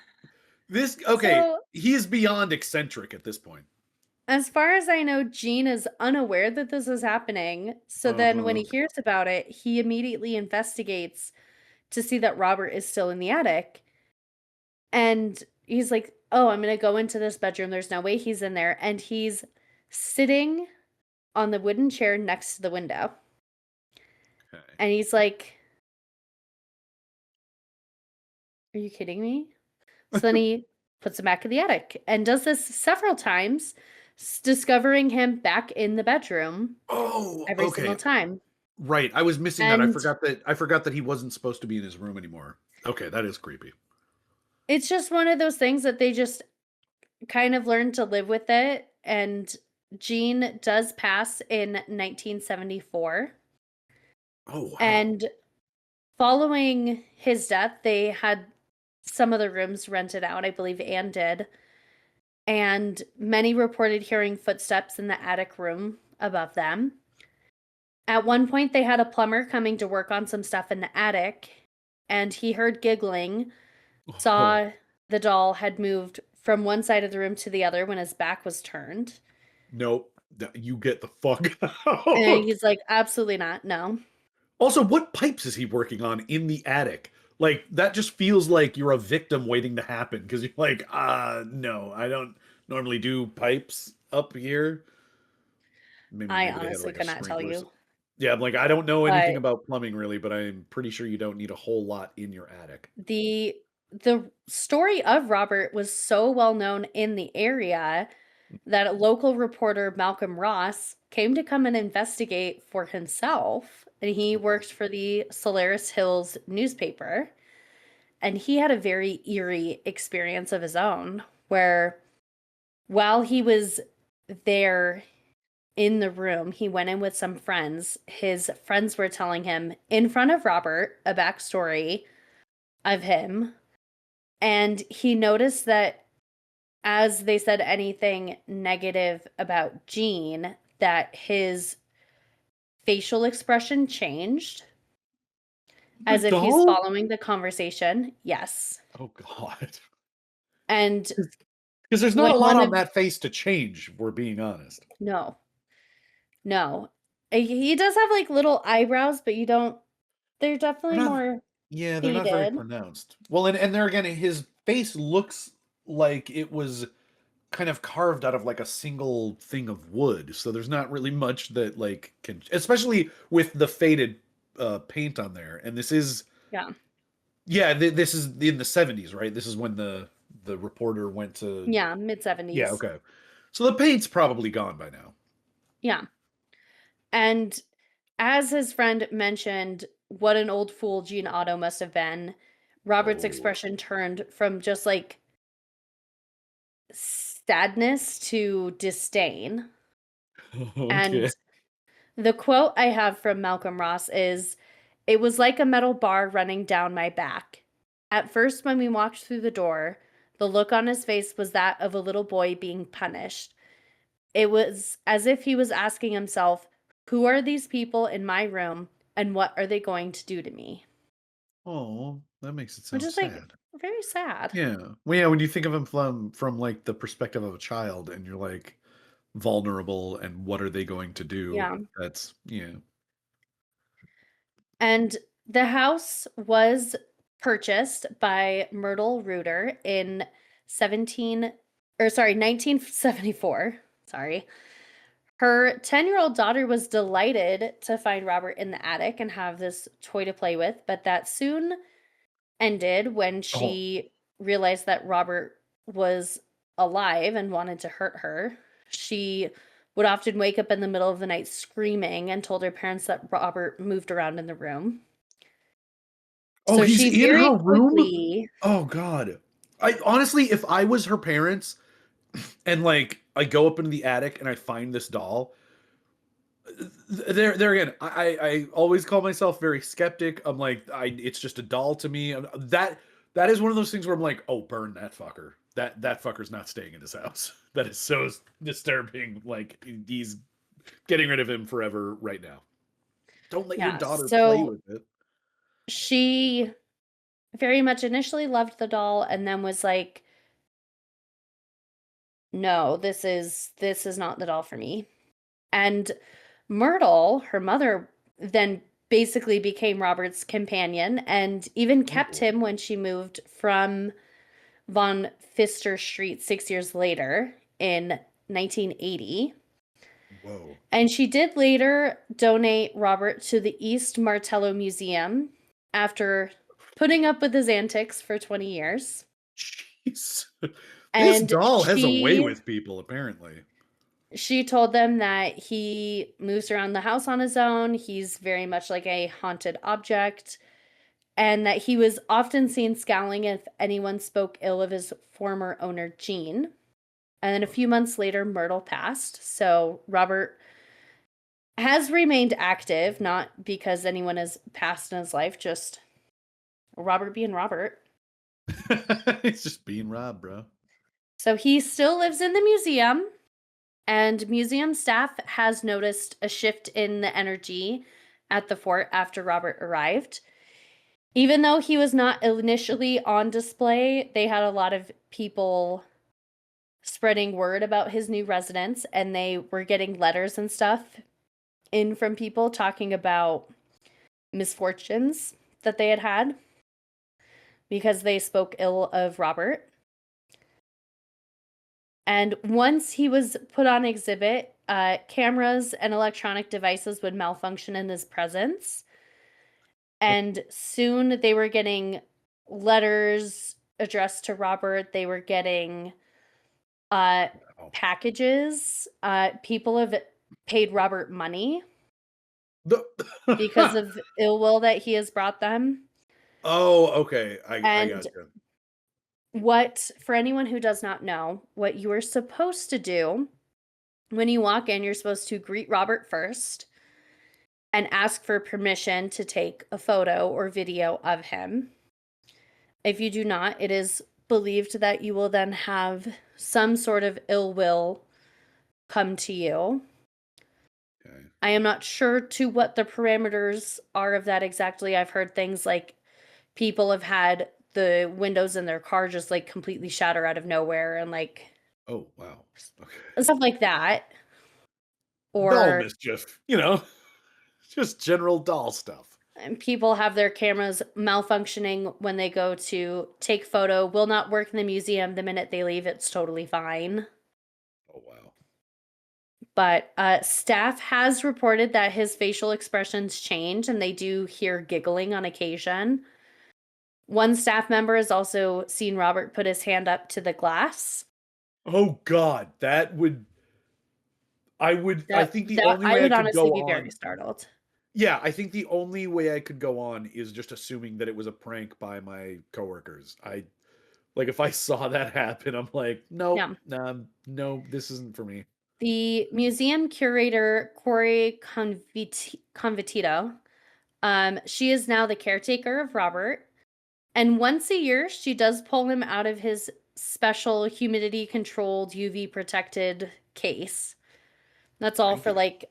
Speaker 1: this okay.
Speaker 2: So
Speaker 1: He is beyond eccentric at this point.
Speaker 2: As far as I know, Gene is unaware that this is happening. So then when
Speaker 1: Uh-huh.
Speaker 2: he hears about it, he immediately investigates to see that Robert is still in the attic. And he's like, "Oh, I'm gonna go into this bedroom. There's no way he's in there." And he's sitting on the wooden chair next to the window.
Speaker 1: Okay.
Speaker 2: And he's like, "Are you kidding me?" So then he puts him back in the attic and does this several times, discovering him back in the bedroom
Speaker 1: Oh,
Speaker 2: every single
Speaker 1: okay.
Speaker 2: time.
Speaker 1: Right. I was missing that.
Speaker 2: And
Speaker 1: I forgot that he wasn't supposed to be in his room anymore. Okay, that is creepy.
Speaker 2: it's just one of those things that they just kind of learned to live with it. And Gene does pass in 1974.
Speaker 1: Oh, wow.
Speaker 2: And following his death, they had some of the rooms rented out. I believe Anne did. And many reported hearing footsteps in the attic room above them. At one point, they had a plumber coming to work on some stuff in the attic, and he heard giggling,
Speaker 1: Oh,
Speaker 2: saw the doll had moved from one side of the room to the other when his back was turned.
Speaker 1: nope. You get the fuck
Speaker 2: And
Speaker 1: out.
Speaker 2: he's like, absolutely not. No.
Speaker 1: Also, what pipes is he working on in the attic? Like, that just feels like you're a victim waiting to happen because you're like, no, I don't normally do pipes up here.
Speaker 2: I
Speaker 1: Maybe they had
Speaker 2: honestly
Speaker 1: like a
Speaker 2: could not tell
Speaker 1: sprinkler.
Speaker 2: you.
Speaker 1: Yeah, I'm like, I don't know anything
Speaker 2: But
Speaker 1: about plumbing really, but I'm pretty sure you don't need a whole lot in your attic.
Speaker 2: the story of Robert was so well known in the area that a local reporter, Malcolm Ross, came to come and investigate for himself. And he
Speaker 1: Okay.
Speaker 2: worked for the Solaris Hills newspaper. And he had a very eerie experience of his own where while he was there in the room, he went in with some friends. His friends were telling him in front of Robert a backstory of him. And he noticed that as they said anything negative about Gene, that his facial expression changed
Speaker 1: The
Speaker 2: as if he's
Speaker 1: doll?
Speaker 2: following the conversation. Yes.
Speaker 1: Oh God.
Speaker 2: And
Speaker 1: Because there's not
Speaker 2: when
Speaker 1: a lot
Speaker 2: one
Speaker 1: on
Speaker 2: of
Speaker 1: that face to change, if we're being honest.
Speaker 2: no, no. He does have like little eyebrows, but you don't, they're
Speaker 1: They're
Speaker 2: definitely
Speaker 1: not
Speaker 2: more
Speaker 1: Yeah, they're not very
Speaker 2: faded.
Speaker 1: pronounced. Well, and there again, his face looks like it was kind of carved out of like a single thing of wood. So there's not really much that like can, especially with the faded paint on there. And this is,
Speaker 2: Yeah.
Speaker 1: yeah, this is in the 70s, right? This is when the reporter went to,
Speaker 2: Yeah. Mid
Speaker 1: yeah,
Speaker 2: 70s.
Speaker 1: okay. So the paint's probably gone by now.
Speaker 2: Yeah. And as his friend mentioned, what an old fool Gene Otto must have been, Robert's
Speaker 1: Oh,
Speaker 2: expression turned from just like sadness to disdain.
Speaker 1: okay.
Speaker 2: And the quote I have from Malcolm Ross is, "It was like a metal bar running down my back. At first, when we walked through the door, the look on his face was that of a little boy being punished. It was as if he was asking himself, 'Who are these people in my room, and what are they going to do to me?'"
Speaker 1: Oh, that makes it
Speaker 2: Which
Speaker 1: sound
Speaker 2: is like
Speaker 1: sad.
Speaker 2: very sad.
Speaker 1: Yeah. Well, yeah, when you think of him from like the perspective of a child and you're like vulnerable and what are they going to do?
Speaker 2: Yeah.
Speaker 1: That's yeah.
Speaker 2: And the house was purchased by Myrtle Reuter in 1974. Sorry. Her 10-year-old daughter was delighted to find Robert in the attic and have this toy to play with, but that soon ended when
Speaker 1: Oh,
Speaker 2: she realized that Robert was alive and wanted to hurt her. She would often wake up in the middle of the night screaming and told her parents that Robert moved around in the room.
Speaker 1: oh,
Speaker 2: So
Speaker 1: he's
Speaker 2: she
Speaker 1: in
Speaker 2: very
Speaker 1: her room?
Speaker 2: quickly
Speaker 1: Oh God. I honestly, if I was her parents and like I go up into the attic and I find this doll, there again, I always call myself very skeptic. I'm like, it's just a doll to me. That is one of those things where I'm like, oh, burn that fucker. That fucker's not staying in this house. That is so disturbing. Like he's getting rid of him forever right now. Don't let your
Speaker 2: yeah,
Speaker 1: daughter play
Speaker 2: so
Speaker 1: with it.
Speaker 2: she very much initially loved the doll and then was like, no, this is not the doll for me. And Myrtle, her mother, then basically became Robert's companion and even kept
Speaker 1: Oh,
Speaker 2: him when she moved from Von Pfister Street 6 years later in 1980.
Speaker 1: whoa.
Speaker 2: And she did later donate Robert to the East Martello Museum after putting up with his antics for 20 years.
Speaker 1: Jeez. This
Speaker 2: And
Speaker 1: doll has a way
Speaker 2: she
Speaker 1: with people, apparently.
Speaker 2: she told them that he moves around the house on his own, he's very much like a haunted object, and that he was often seen scowling if anyone spoke ill of his former owner, Jean. And then a few months later, Myrtle passed. So Robert has remained active, not because anyone has passed in his life, just Robert being Robert.
Speaker 1: It's just being Rob, bro.
Speaker 2: So he still lives in the museum, and museum staff has noticed a shift in the energy at the fort after Robert arrived. Even though he was not initially on display, they had a lot of people spreading word about his new residence, and they were getting letters and stuff in from people talking about misfortunes that they had had because they spoke ill of Robert. And once he was put on exhibit, cameras and electronic devices would malfunction in his presence. And soon they were getting letters addressed to Robert. They were getting uh,
Speaker 1: Oh.
Speaker 2: packages. People have paid Robert money
Speaker 1: The-
Speaker 2: because of ill will that he has brought them.
Speaker 1: Oh, okay. I
Speaker 2: And
Speaker 1: gotcha.
Speaker 2: what, for anyone who does not know, what you are supposed to do when you walk in, you're supposed to greet Robert first and ask for permission to take a photo or video of him. If you do not, it is believed that you will then have some sort of ill will come to you.
Speaker 1: Okay.
Speaker 2: I am not sure to what the parameters are of that exactly. I've heard things like people have had the windows in their car just like completely shatter out of nowhere and like
Speaker 1: Oh, wow. Okay.
Speaker 2: stuff like that.
Speaker 1: Doll
Speaker 2: Or
Speaker 1: mischief, just general doll stuff.
Speaker 2: people have their cameras malfunctioning when they go to take photo, will not work in the museum the minute they leave. It's totally fine.
Speaker 1: Oh, wow.
Speaker 2: But staff has reported that his facial expressions change and they do hear giggling on occasion. One staff member has also seen Robert put his hand up to the glass.
Speaker 1: Oh God, I think the
Speaker 2: That
Speaker 1: only
Speaker 2: I
Speaker 1: way I
Speaker 2: would
Speaker 1: could
Speaker 2: honestly
Speaker 1: go
Speaker 2: be very
Speaker 1: on,
Speaker 2: startled.
Speaker 1: yeah, I think the only way I could go on is just assuming that it was a prank by my coworkers. Like if I saw that happen, I'm like, nope,
Speaker 2: Yeah.
Speaker 1: no, this isn't for me.
Speaker 2: The museum curator, Corey Convitito, she is now the caretaker of Robert. And once a year, she does pull him out of his special humidity controlled UV protected case. That's all
Speaker 1: Thank
Speaker 2: for
Speaker 1: you.
Speaker 2: like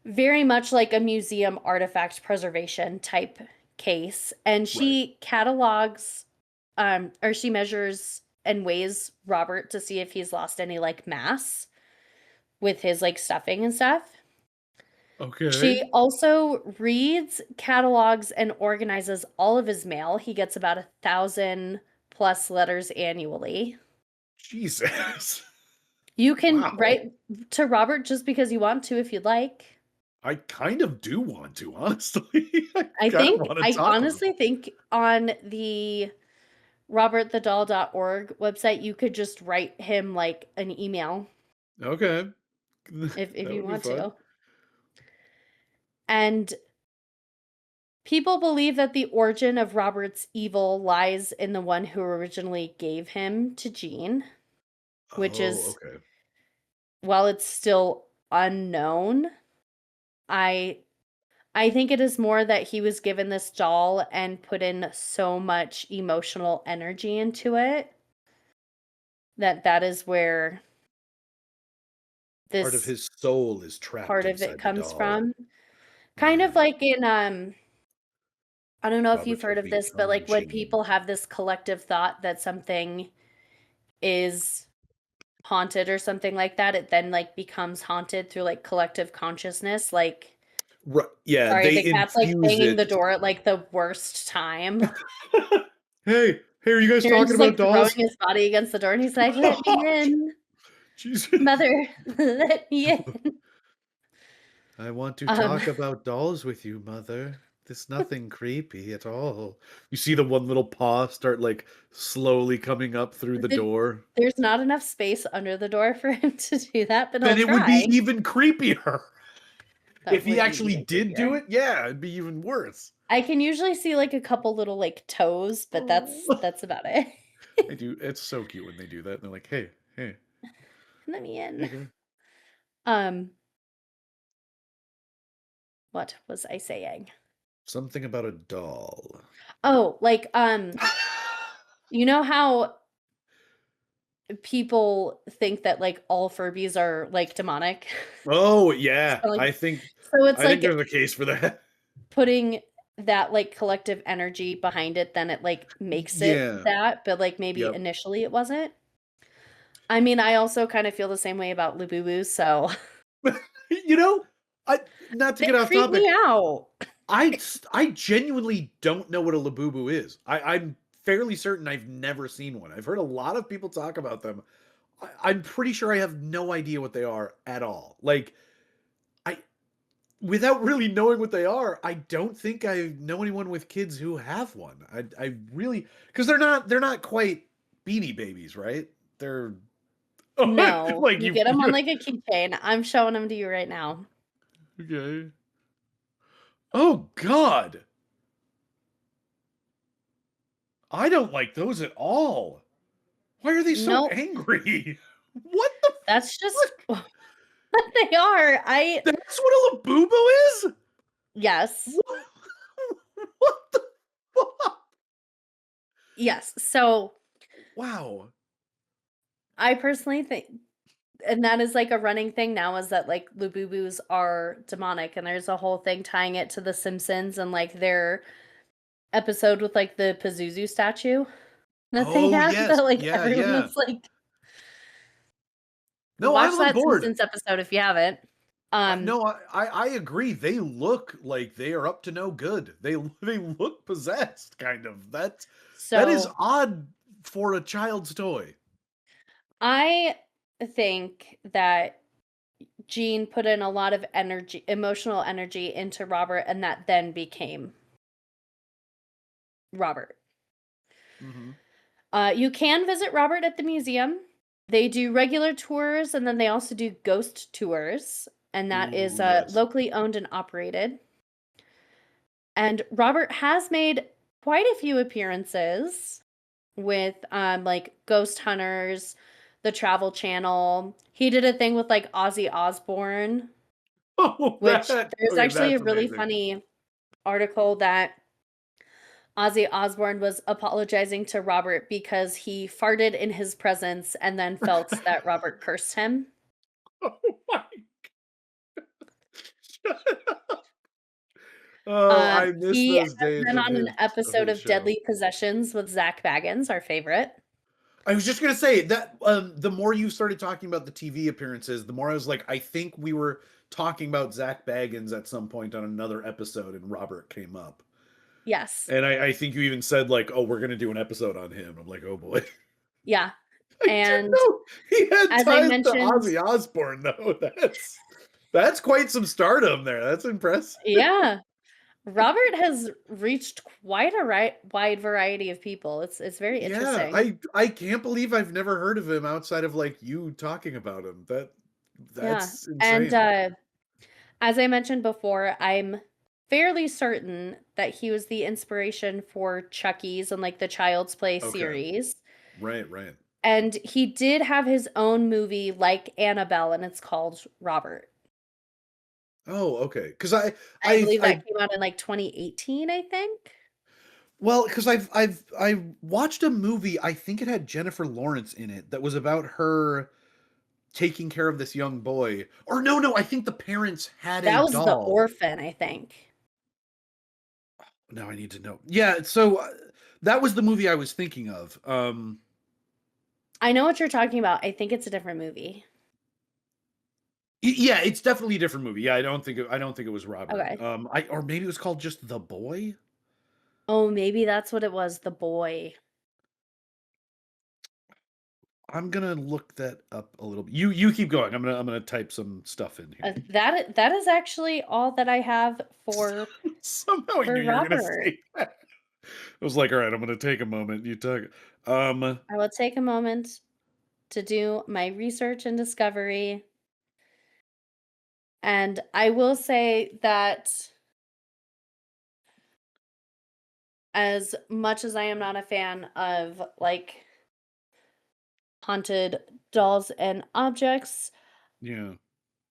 Speaker 2: very much like a museum artifact preservation type case. And
Speaker 1: Right.
Speaker 2: she catalogs or she measures and weighs Robert to see if he's lost any like mass with his like stuffing and stuff. She
Speaker 1: Okay.
Speaker 2: also reads, catalogs, and organizes all of his mail. He gets about 1,000 plus letters annually.
Speaker 1: Jesus.
Speaker 2: You can
Speaker 1: Wow.
Speaker 2: write to Robert just because you want to if you'd like.
Speaker 1: I kind of do want to, honestly. I
Speaker 2: I
Speaker 1: kind of
Speaker 2: think,
Speaker 1: want to
Speaker 2: I
Speaker 1: talk with him.
Speaker 2: honestly think on the robertthedoll.org website, you could just write him like an email
Speaker 1: Okay.
Speaker 2: if
Speaker 1: That
Speaker 2: you
Speaker 1: would be
Speaker 2: want
Speaker 1: fun.
Speaker 2: to. And people believe that the origin of Robert's evil lies in the one who originally gave him to Jean, which
Speaker 1: Oh,
Speaker 2: is,
Speaker 1: okay.
Speaker 2: while it's still unknown, I I think it is more that he was given this doll and put in so much emotional energy into it that that is where
Speaker 1: Part of
Speaker 2: this
Speaker 1: his soul is trapped
Speaker 2: part of it
Speaker 1: inside the
Speaker 2: comes
Speaker 1: doll.
Speaker 2: from. Kind of
Speaker 1: Yeah.
Speaker 2: like in I don't know if you've
Speaker 1: Robert
Speaker 2: heard
Speaker 1: has
Speaker 2: of this, but
Speaker 1: become
Speaker 2: like when
Speaker 1: Gene.
Speaker 2: people have this collective thought that something is haunted or something like that, it then like becomes haunted through like collective consciousness. Like,
Speaker 1: Yeah,
Speaker 2: sorry,
Speaker 1: they
Speaker 2: the cat's like
Speaker 1: infuse
Speaker 2: banging the
Speaker 1: it.
Speaker 2: door at like the worst time.
Speaker 1: Hey, are you guys
Speaker 2: Aaron's
Speaker 1: talking
Speaker 2: just
Speaker 1: about
Speaker 2: like throwing
Speaker 1: dolls?
Speaker 2: his body against the door and he's like, "Let me in,
Speaker 1: Jesus.
Speaker 2: mother, let me in."
Speaker 1: I want to
Speaker 2: Um,
Speaker 1: talk about dolls with you, mother. There's nothing creepy at all. You see the one little paw start like slowly coming up through the
Speaker 2: the,
Speaker 1: door.
Speaker 2: there's not enough space under the door for him to do that, but
Speaker 1: Then
Speaker 2: I'll
Speaker 1: it would be
Speaker 2: try.
Speaker 1: even creepier.
Speaker 2: That
Speaker 1: If he
Speaker 2: would be
Speaker 1: actually
Speaker 2: even
Speaker 1: did do
Speaker 2: creepier.
Speaker 1: it, yeah, it'd be even worse.
Speaker 2: I can usually see like a couple little like toes, but
Speaker 1: Oh.
Speaker 2: that's about it.
Speaker 1: I do. It's so cute when they do that. And they're like, hey, hey,
Speaker 2: Let me
Speaker 1: hey,
Speaker 2: in.
Speaker 1: girl.
Speaker 2: Um, what was I saying?
Speaker 1: Something about a doll.
Speaker 2: Oh, like you know how people think that like all Furbies are like demonic?
Speaker 1: Oh, yeah.
Speaker 2: So like so it's
Speaker 1: I think
Speaker 2: like
Speaker 1: there's a case for that.
Speaker 2: putting that like collective energy behind it, then it like makes it
Speaker 1: Yeah.
Speaker 2: that, but like maybe
Speaker 1: Yep.
Speaker 2: initially it wasn't. I mean, I also kind of feel the same way about Labubu, so
Speaker 1: You know, I not to
Speaker 2: they
Speaker 1: get off
Speaker 2: creep me
Speaker 1: topic.
Speaker 2: out.
Speaker 1: I genuinely don't know what a Labubu is. I'm fairly certain I've never seen one. I've heard a lot of people talk about them. I'm pretty sure I have no idea what they are at all. Like I without really knowing what they are, I don't think I know anyone with kids who have one. I really because they're not quite Beanie Babies, right? They're
Speaker 2: No,
Speaker 1: like
Speaker 2: you get them on
Speaker 1: you
Speaker 2: like a keychain. I'm showing them to you right now.
Speaker 1: okay. Oh God, I don't like those at all. Why are they so
Speaker 2: Nope,
Speaker 1: angry? What the
Speaker 2: that's just
Speaker 1: fuck?
Speaker 2: what they are. I
Speaker 1: That's what a Labubu is?
Speaker 2: yes.
Speaker 1: What, what the fuck?
Speaker 2: Yes. So,
Speaker 1: Wow.
Speaker 2: I personally think and that is like a running thing now is that like Lububus are demonic and there's a whole thing tying it to the Simpsons and like their episode with like the Pazuzu statue that they
Speaker 1: Oh
Speaker 2: have
Speaker 1: yes.
Speaker 2: that like
Speaker 1: Yeah,
Speaker 2: everyone
Speaker 1: yeah.
Speaker 2: was like
Speaker 1: No, I'm
Speaker 2: watch
Speaker 1: on
Speaker 2: that
Speaker 1: board.
Speaker 2: Simpsons episode if you haven't. Um
Speaker 1: No, I agree. They look like they are up to no good. They look possessed, kind of. That is
Speaker 2: so
Speaker 1: odd for a child's toy.
Speaker 2: I think that Gene put in a lot of energy, emotional energy into Robert and that then became Robert.
Speaker 1: Hmm.
Speaker 2: You can visit Robert at the museum. They do regular tours and then they also do ghost tours, and that is
Speaker 1: Ooh, yes.
Speaker 2: locally owned and operated. And Robert has made quite a few appearances with like Ghost Hunters, the Travel Channel. He did a thing with like Ozzy Osbourne,
Speaker 1: Oh,
Speaker 2: which there's
Speaker 1: okay,
Speaker 2: actually a
Speaker 1: that's
Speaker 2: really
Speaker 1: amazing.
Speaker 2: funny article that Ozzy Osbourne was apologizing to Robert because he farted in his presence and then felt that Robert cursed him.
Speaker 1: Oh my God. Oh, I miss
Speaker 2: He
Speaker 1: those
Speaker 2: has
Speaker 1: days
Speaker 2: been on an
Speaker 1: of
Speaker 2: episode
Speaker 1: his
Speaker 2: of
Speaker 1: show.
Speaker 2: Deadly Possessions with Zach Baggins, our favorite.
Speaker 1: I was just gonna say that the more you started talking about the TV appearances, the more I was like, I think we were talking about Zach Baggins at some point on another episode, and Robert came up.
Speaker 2: Yes.
Speaker 1: And I think you even said like, "Oh, we're gonna do an episode on him." I'm like, "Oh boy."
Speaker 2: Yeah.
Speaker 1: I didn't
Speaker 2: And
Speaker 1: know he had
Speaker 2: as I
Speaker 1: ties to
Speaker 2: mentioned,
Speaker 1: Ozzy Osbourne though. That's quite some stardom there. That's impressive.
Speaker 2: yeah, Robert has reached quite a wide variety of people. It's very
Speaker 1: Yeah,
Speaker 2: interesting.
Speaker 1: I can't believe I've never heard of him outside of like you talking about him.
Speaker 2: Yeah.
Speaker 1: That's
Speaker 2: And
Speaker 1: insane.
Speaker 2: as I mentioned before, I'm fairly certain that he was the inspiration for Chucky's and like the Child's Play
Speaker 1: Okay.
Speaker 2: series.
Speaker 1: Right, right.
Speaker 2: And he did have his own movie like Annabelle, and it's called Robert.
Speaker 1: Oh, okay. Because
Speaker 2: I believe
Speaker 1: I
Speaker 2: that came out in like 2018, I think.
Speaker 1: well, because I watched a movie. I think it had Jennifer Lawrence in it that was about her taking care of this young boy. Or no, no, I think the parents had a
Speaker 2: That was The
Speaker 1: doll.
Speaker 2: Orphan, I think.
Speaker 1: Now I need to know. Yeah, so that was the movie I was thinking of.
Speaker 2: I know what you're talking about. I think it's a different movie.
Speaker 1: Yeah, it's definitely a different movie. Yeah, I don't think it was Robert.
Speaker 2: Okay.
Speaker 1: I or maybe it was called just The Boy.
Speaker 2: Oh, maybe that's what it was, The Boy.
Speaker 1: I'm gonna look that up a little bit. You keep going. I'm gonna type some stuff in here.
Speaker 2: That is actually all that I have
Speaker 1: Somehow I knew
Speaker 2: for
Speaker 1: you were gonna
Speaker 2: Robert.
Speaker 1: say that. I was like, all right, I'm gonna take a moment. You talk. Um,
Speaker 2: I will take a moment to do my research and discovery. And I will say that as much as I am not a fan of like haunted dolls and objects,
Speaker 1: yeah.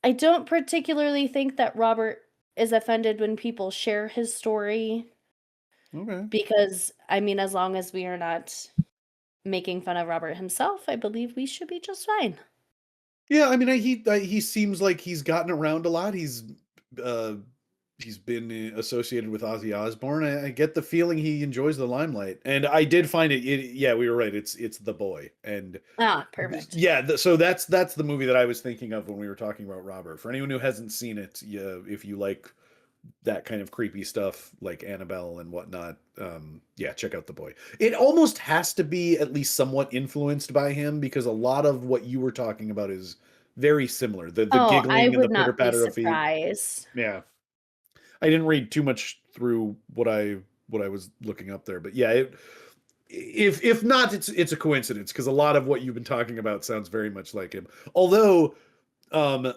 Speaker 2: I don't particularly think that Robert is offended when people share his story
Speaker 1: Okay.
Speaker 2: because, I mean, as long as we are not making fun of Robert himself, I believe we should be just fine.
Speaker 1: Yeah, I mean, he seems like he's gotten around a lot. Uh, he's been associated with Ozzy Osbourne. I get the feeling he enjoys the limelight, and I did find it. Yeah, we were right. It's The Boy, and
Speaker 2: Ah, perfect.
Speaker 1: yeah. So that's the movie that I was thinking of when we were talking about Robert. For anyone who hasn't seen it, yeah, if you like that kind of creepy stuff like Annabelle and whatnot, yeah, check out The Boy. It almost has to be at least somewhat influenced by him because a lot of what you were talking about is very similar. The
Speaker 2: Oh, I
Speaker 1: giggling and the
Speaker 2: would
Speaker 1: pitter
Speaker 2: not be
Speaker 1: patter of feet.
Speaker 2: surprised.
Speaker 1: Yeah, I didn't read too much through what I was looking up there, but yeah, if not, it's a coincidence because a lot of what you've been talking about sounds very much like him. Although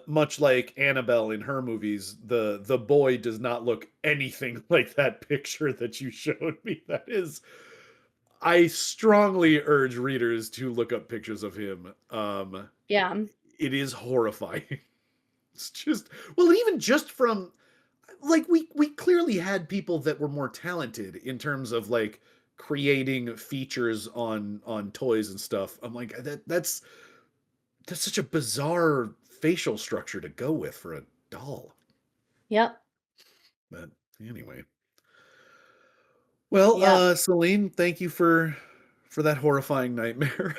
Speaker 1: much like Annabelle in her movies, the boy does not look anything like that picture that you showed me. That is, I strongly urge readers to look up pictures of him.
Speaker 2: Yeah.
Speaker 1: It is horrifying. It's just, well, even just from like we clearly had people that were more talented in terms of like creating features on toys and stuff. I'm like that's such a bizarre facial structure to go with for a doll.
Speaker 2: Yep.
Speaker 1: But anyway. Well,
Speaker 2: Yep.
Speaker 1: Celine, thank you for that horrifying nightmare.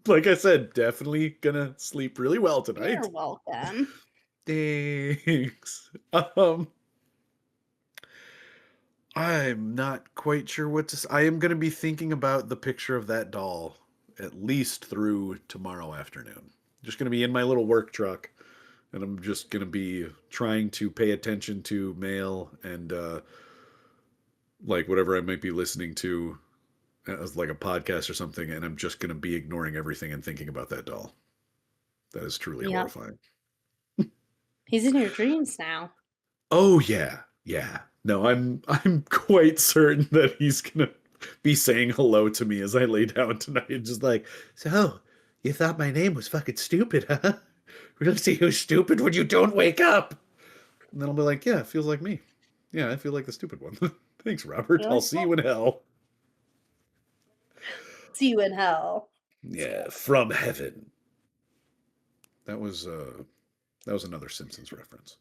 Speaker 1: Like I said, definitely gonna sleep really well
Speaker 2: You're
Speaker 1: tonight.
Speaker 2: welcome.
Speaker 1: Thanks. I'm not quite sure what to I am gonna be thinking about the picture of that doll at least through tomorrow afternoon. Just gonna be in my little work truck and I'm just gonna be trying to pay attention to mail and like whatever I might be listening to as like a podcast or something, and I'm just gonna be ignoring everything and thinking about that doll. That is truly
Speaker 2: Yep.
Speaker 1: horrifying.
Speaker 2: He's in your dreams now.
Speaker 1: Oh yeah, yeah. No, I'm quite certain that he's gonna be saying hello to me as I lay down tonight, just like, so you thought my name was fucking stupid, huh? Really see who's stupid when you don't wake up. And then I'll be like, yeah, it feels like me. Yeah, I feel like the stupid one. Thanks, Robert.
Speaker 2: You're
Speaker 1: I'll
Speaker 2: like,
Speaker 1: see
Speaker 2: "Oh,
Speaker 1: you in hell.
Speaker 2: see you in hell."
Speaker 1: Yeah, from heaven. That was uh that was another Simpsons reference,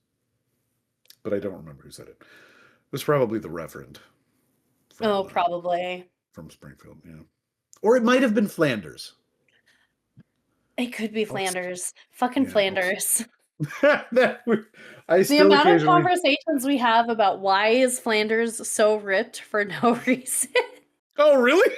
Speaker 1: but I don't remember who said it. It was probably the Reverend
Speaker 2: Oh,
Speaker 1: from
Speaker 2: probably.
Speaker 1: from Springfield, yeah, or it might have been Flanders.
Speaker 2: It could be
Speaker 1: I'll,
Speaker 2: Flanders. Fucking
Speaker 1: yeah,
Speaker 2: Flanders.
Speaker 1: I
Speaker 2: The
Speaker 1: still
Speaker 2: amount of
Speaker 1: occasionally.
Speaker 2: conversations we have about why is Flanders so ripped for no reason.
Speaker 1: Oh, really?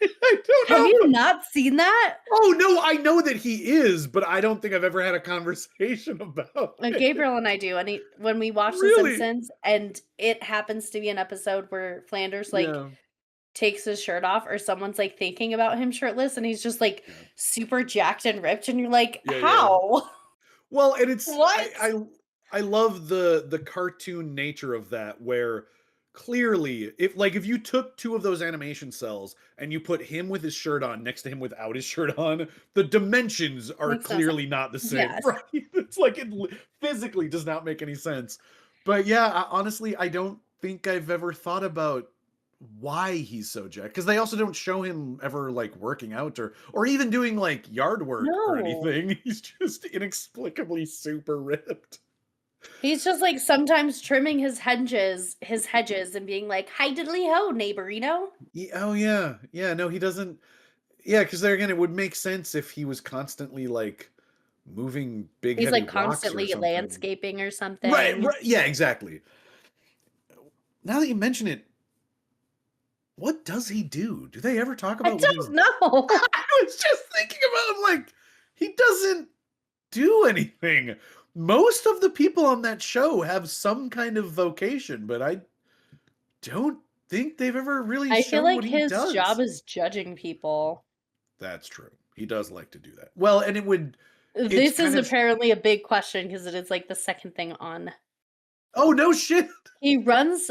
Speaker 1: I don't
Speaker 2: Have
Speaker 1: know.
Speaker 2: you not seen that?
Speaker 1: Oh no, I know that he is, but I don't think I've ever had a conversation about it.
Speaker 2: Gabriel and I do. When we watch The
Speaker 1: Really?
Speaker 2: Simpsons, and it happens to be an episode where Flanders like
Speaker 1: Yeah.
Speaker 2: takes his shirt off, or someone's like thinking about him shirtless, and he's just like
Speaker 1: Yeah.
Speaker 2: super jacked and ripped, and you're like,
Speaker 1: Yeah. Yeah.
Speaker 2: how?
Speaker 1: Well, and it's
Speaker 2: What?
Speaker 1: I love the cartoon nature of that where clearly if you took two of those animation cells and you put him with his shirt on next to him without his shirt on, the dimensions are
Speaker 2: Makes no sense.
Speaker 1: clearly not the same,
Speaker 2: Yes.
Speaker 1: right? It's like physically does not make any sense. But yeah, honestly, I don't think I've ever thought about why he's so jacked because they also don't show him ever like working out or even doing like yard work or
Speaker 2: No.
Speaker 1: anything. He's just inexplicably super ripped.
Speaker 2: He's just like sometimes trimming his hedges and being like, "Hi diddly ho, neighbor," you know?
Speaker 1: Oh yeah, yeah. No, he doesn't. Yeah, because there again, it would make sense if he was constantly like moving big
Speaker 2: He's
Speaker 1: heavy
Speaker 2: like
Speaker 1: rocks or
Speaker 2: constantly
Speaker 1: something.
Speaker 2: landscaping or
Speaker 1: Right,
Speaker 2: something.
Speaker 1: right. Yeah, exactly. Now that you mention it, what does he do? Do they ever talk
Speaker 2: I
Speaker 1: about what he's
Speaker 2: don't know.
Speaker 1: I was just thinking about him like he doesn't do anything. Most of the people on that show have some kind of vocation, but I don't think they've ever really
Speaker 2: I feel
Speaker 1: shown
Speaker 2: like
Speaker 1: what he
Speaker 2: his job
Speaker 1: does.
Speaker 2: is judging people.
Speaker 1: That's true. He does like to do that. Well, and it's
Speaker 2: This is
Speaker 1: kind of
Speaker 2: apparently a big question because it is like the second thing on.
Speaker 1: oh no shit.
Speaker 2: He runs.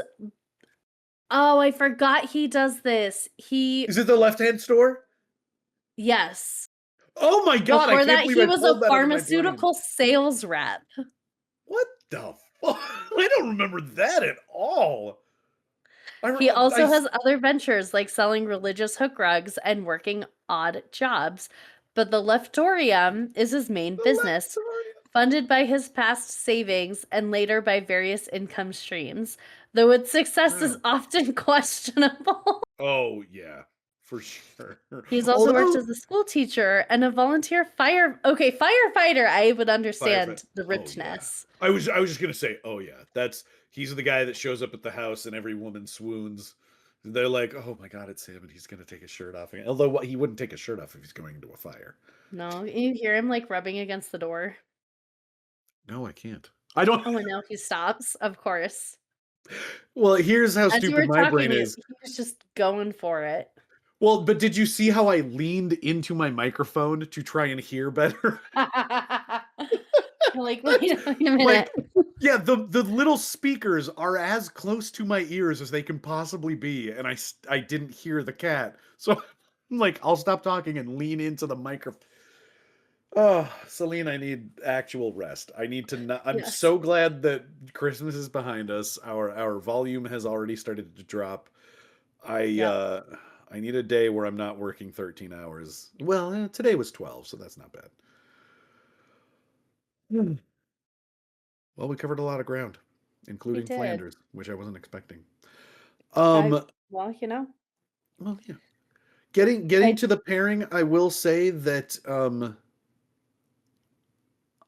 Speaker 2: Oh, I forgot he does this.
Speaker 1: Is it the left-hand store?
Speaker 2: Yes.
Speaker 1: Oh my god, I
Speaker 2: Before
Speaker 1: can't
Speaker 2: that,
Speaker 1: believe
Speaker 2: he
Speaker 1: I
Speaker 2: was
Speaker 1: pulled
Speaker 2: a
Speaker 1: that out of my brain.
Speaker 2: pharmaceutical sales rep.
Speaker 1: What the fuck? I don't remember that at all.
Speaker 2: He
Speaker 1: I
Speaker 2: also has other ventures like selling religious hook rugs and working odd jobs. But the leftorium is his main
Speaker 1: the
Speaker 2: business,
Speaker 1: left.
Speaker 2: funded by his past savings and later by various income streams, though its success is
Speaker 1: Wow.
Speaker 2: often questionable.
Speaker 1: Oh yeah, for sure.
Speaker 2: He's also worked
Speaker 1: Although
Speaker 2: as a school teacher and a volunteer firefighter. I would
Speaker 1: firefighter.
Speaker 2: understand the
Speaker 1: Oh yeah.
Speaker 2: rippedness.
Speaker 1: I was just gonna say, oh yeah, he's the guy that shows up at the house and every woman swoons. They're like, oh my god, it's him, and he's gonna take his shirt off. Although he wouldn't take his shirt off if he's going into a fire.
Speaker 2: No, you hear him like rubbing against the door.
Speaker 1: No, I can't. I don't.
Speaker 2: Oh, I know he stops, of course.
Speaker 1: Well, here's how
Speaker 2: As you
Speaker 1: stupid
Speaker 2: were
Speaker 1: my brain
Speaker 2: talking,
Speaker 1: is.
Speaker 2: he was just going for it.
Speaker 1: Well, but did you see how I leaned into my microphone to try and hear better?
Speaker 2: You're like, wait a minute.
Speaker 1: Like, yeah, the little speakers are as close to my ears as they can possibly be, and I didn't hear the cat, so I'm like, I'll stop talking and lean into the microphone. Oh, Celine, I need actual rest. I need to not. I'm
Speaker 2: Yes.
Speaker 1: so glad that Christmas is behind us. Our volume has already started to drop. I
Speaker 2: Yep.
Speaker 1: uh I need a day where I'm not working 13 hours. Well, today was 12, so that's not bad. Hmm. Well, we covered a lot of ground,
Speaker 2: We
Speaker 1: including
Speaker 2: did.
Speaker 1: Flanders, which I wasn't expecting.
Speaker 2: I
Speaker 1: Um,
Speaker 2: well,
Speaker 1: well, yeah. Getting
Speaker 2: I
Speaker 1: to the pairing, I will say that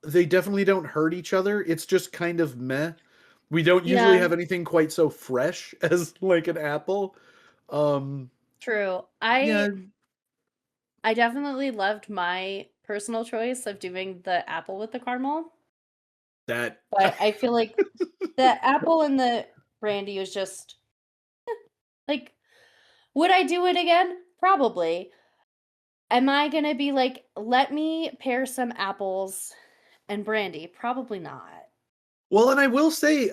Speaker 1: they definitely don't hurt each other. It's just kind of meh. We don't usually
Speaker 2: yeah,
Speaker 1: have anything quite so fresh as like an apple. Um,
Speaker 2: true.
Speaker 1: yeah,
Speaker 2: I definitely loved my personal choice of doing the apple with the caramel,
Speaker 1: that
Speaker 2: but I feel like the apple and the brandy was just like, would I do it again? Probably. Am I gonna be like, let me pair some apples and brandy? Probably not.
Speaker 1: well, and I will say,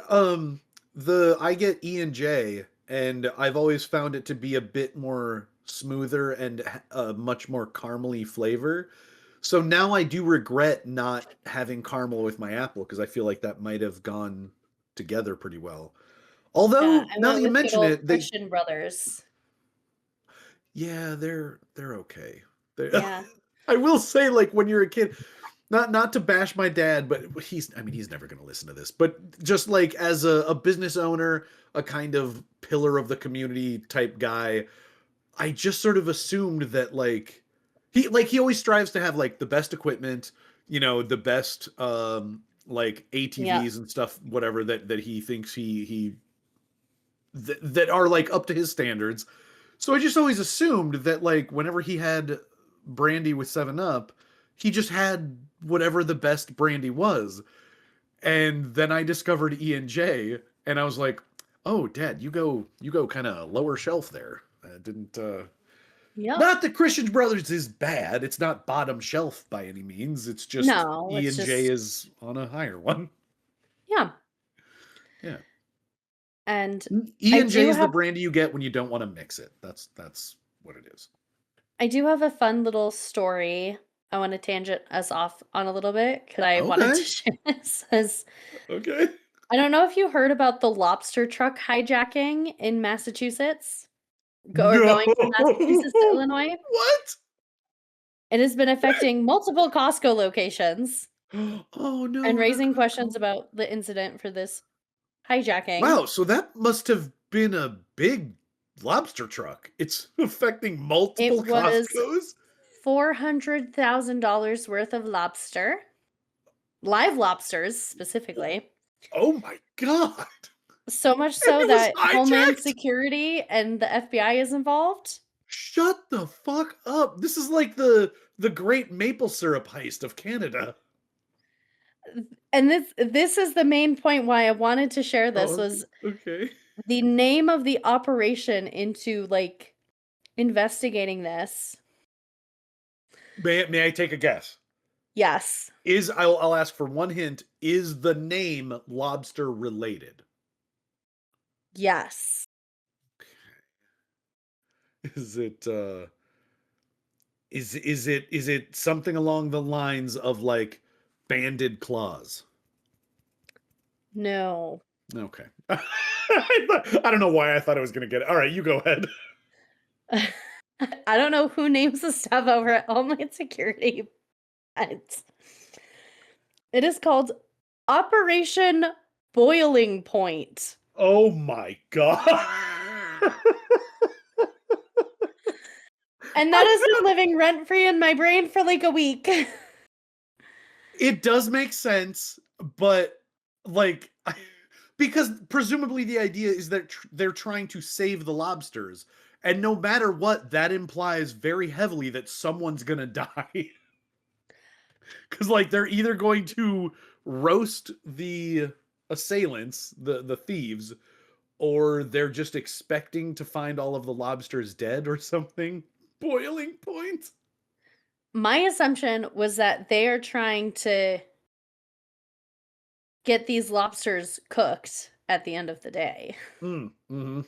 Speaker 1: the I get E and J, and I've always found it to be a bit more smoother and much more caramely flavor. So now I do regret not having caramel with my apple because I feel like that might have gone together pretty well.
Speaker 2: Yeah,
Speaker 1: Although
Speaker 2: I
Speaker 1: now that
Speaker 2: went
Speaker 1: you
Speaker 2: with good
Speaker 1: mention
Speaker 2: old
Speaker 1: it,
Speaker 2: Christian Brothers.
Speaker 1: yeah, they're okay. They
Speaker 2: Yeah.
Speaker 1: I will say, like when you're a kid, not to bash my dad, but I mean he's never gonna listen to this, but just like as a business owner, a kind of pillar of the community type guy, I just sort of assumed that he always strives to have like the best equipment, the best like
Speaker 2: Yeah.
Speaker 1: ATVs and stuff, whatever that he thinks that are like up to his standards. So I just always assumed that like whenever he had brandy with 7 Up, he just had whatever the best brandy was. And then I discovered E and J and I was like, "Oh, dad, you go kind of lower shelf there." I didn't
Speaker 2: Yep.
Speaker 1: not that Christian Brothers is bad. It's not bottom shelf by any means. It's just
Speaker 2: No,
Speaker 1: E
Speaker 2: it's
Speaker 1: and J
Speaker 2: just
Speaker 1: is on a higher one.
Speaker 2: yeah.
Speaker 1: Yeah.
Speaker 2: And
Speaker 1: E
Speaker 2: I
Speaker 1: and J
Speaker 2: do
Speaker 1: is the
Speaker 2: have
Speaker 1: brandy you get when you don't want to mix it. That's what it is.
Speaker 2: I do have a fun little story. I want to tangent us off on a little bit because I wanted
Speaker 1: Okay.
Speaker 2: to share this. As
Speaker 1: Okay.
Speaker 2: I don't know if you heard about the lobster truck hijacking in Massachusetts,
Speaker 1: No.
Speaker 2: going from Massachusetts to Illinois.
Speaker 1: What?
Speaker 2: It has been affecting multiple Costco locations
Speaker 1: Oh
Speaker 2: and
Speaker 1: no,
Speaker 2: raising questions about the incident for this hijacking.
Speaker 1: wow, so that must have been a big lobster truck. It's affecting
Speaker 2: It
Speaker 1: multiple
Speaker 2: was
Speaker 1: Costco's.
Speaker 2: $400,000 worth of lobster, live lobsters specifically.
Speaker 1: Oh my God.
Speaker 2: So much
Speaker 1: And
Speaker 2: so
Speaker 1: it was
Speaker 2: that Homeland
Speaker 1: hijacked.
Speaker 2: Security and the FBI is involved.
Speaker 1: Shut the fuck up. This is like the great maple syrup heist of Canada.
Speaker 2: And this is the main point why I wanted to share this
Speaker 1: Oh,
Speaker 2: was
Speaker 1: okay.
Speaker 2: the name of the operation into like investigating this.
Speaker 1: May I take a guess?
Speaker 2: Yes.
Speaker 1: I'll ask for one hint. Is the name lobster related?
Speaker 2: Yes.
Speaker 1: Is it is it something along the lines of like banded claws?
Speaker 2: No.
Speaker 1: Okay. I don't know why I thought I was gonna get it. All right, you go ahead.
Speaker 2: I don't know who names the stuff over at Homeland Security, but it is called Operation Boiling Point.
Speaker 1: Oh my God.
Speaker 2: And that has been living rent free in my brain for like a week.
Speaker 1: It does make sense, but like because presumably the idea is that they're trying to save the lobsters, and no matter what, that implies very heavily that someone's gonna die. Because like they're either going to roast the assailants, the thieves, or they're just expecting to find all of the lobsters dead or something. Boiling point.
Speaker 2: My assumption was that they are trying to get these lobsters cooked at the end of the day.
Speaker 1: Mm-hmm.
Speaker 2: And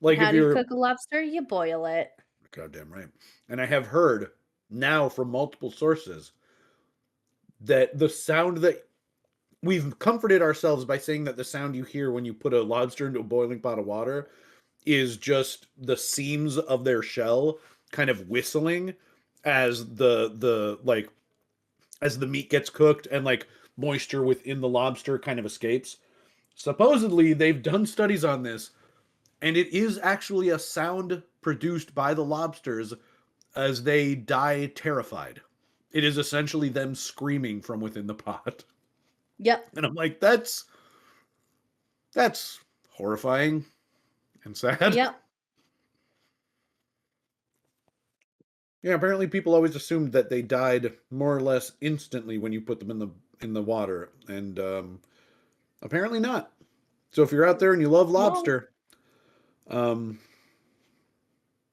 Speaker 1: Like
Speaker 2: how
Speaker 1: if
Speaker 2: do you
Speaker 1: you're
Speaker 2: cook a lobster? You boil it.
Speaker 1: goddamn right. And I have heard now from multiple sources that the sound that we've comforted ourselves by saying that the sound you hear when you put a lobster into a boiling pot of water is just the seams of their shell kind of whistling as the like as the meat gets cooked and like moisture within the lobster kind of escapes. Supposedly they've done studies on this, and it is actually a sound produced by the lobsters as they die terrified. It is essentially them screaming from within the pot.
Speaker 2: Yep.
Speaker 1: And I'm like, that's horrifying and sad.
Speaker 2: Yep.
Speaker 1: Yeah, apparently people always assumed that they died more or less instantly when you put them in the water, and apparently not. So if you're out there and you love
Speaker 2: Well,
Speaker 1: lobster, um,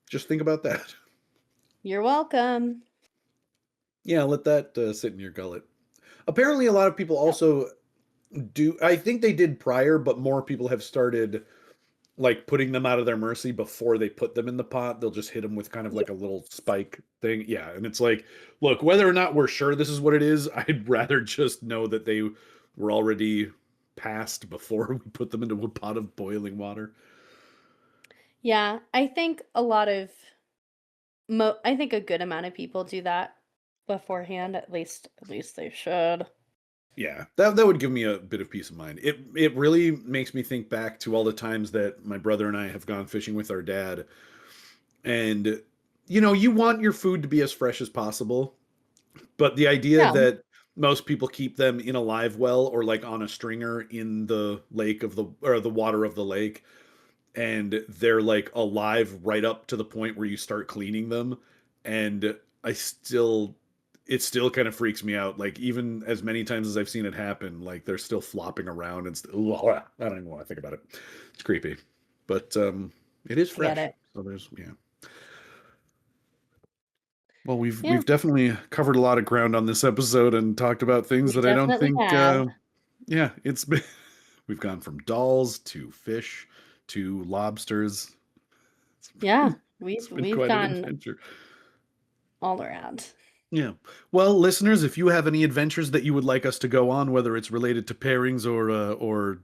Speaker 1: just think about that.
Speaker 2: you're welcome.
Speaker 1: Yeah, let that sit in your gullet. Apparently, a lot of people
Speaker 2: Yep.
Speaker 1: also do. I think they did prior, but more people have started like putting them out of their mercy before they put them in the pot. They'll just hit them with kind of
Speaker 2: Yep.
Speaker 1: like a little spike thing. Yeah, and it's like, look, whether or not we're sure this is what it is, I'd rather just know that they were already passed before we put them into a pot of boiling water.
Speaker 2: Yeah, I think I think a good amount of people do that beforehand. At least they should.
Speaker 1: Yeah, that would give me a bit of peace of mind. It really makes me think back to all the times that my brother and I have gone fishing with our dad, and you want your food to be as fresh as possible, but the idea
Speaker 2: Yeah.
Speaker 1: that most people keep them in a live well or like on a stringer in the lake of the or the water of the lake, and they're like alive right up to the point where you start cleaning them, and I still it still kind of freaks me out. Like even as many times as I've seen it happen, like they're still flopping around and I don't even want to think about it. It's creepy, but it is
Speaker 2: I get
Speaker 1: fresh.
Speaker 2: it.
Speaker 1: So there's yeah. Well,
Speaker 2: Yeah,
Speaker 1: we've definitely covered a lot of ground on this episode and talked about things
Speaker 2: we
Speaker 1: that I don't
Speaker 2: definitely
Speaker 1: think.
Speaker 2: have.
Speaker 1: Yeah, it's been we've gone from dolls to fish to lobsters.
Speaker 2: Yeah,
Speaker 1: It's been
Speaker 2: we've
Speaker 1: quite an
Speaker 2: gone
Speaker 1: adventure.
Speaker 2: all around.
Speaker 1: Yeah. Well, listeners, if you have any adventures that you would like us to go on, whether it's related to pairings or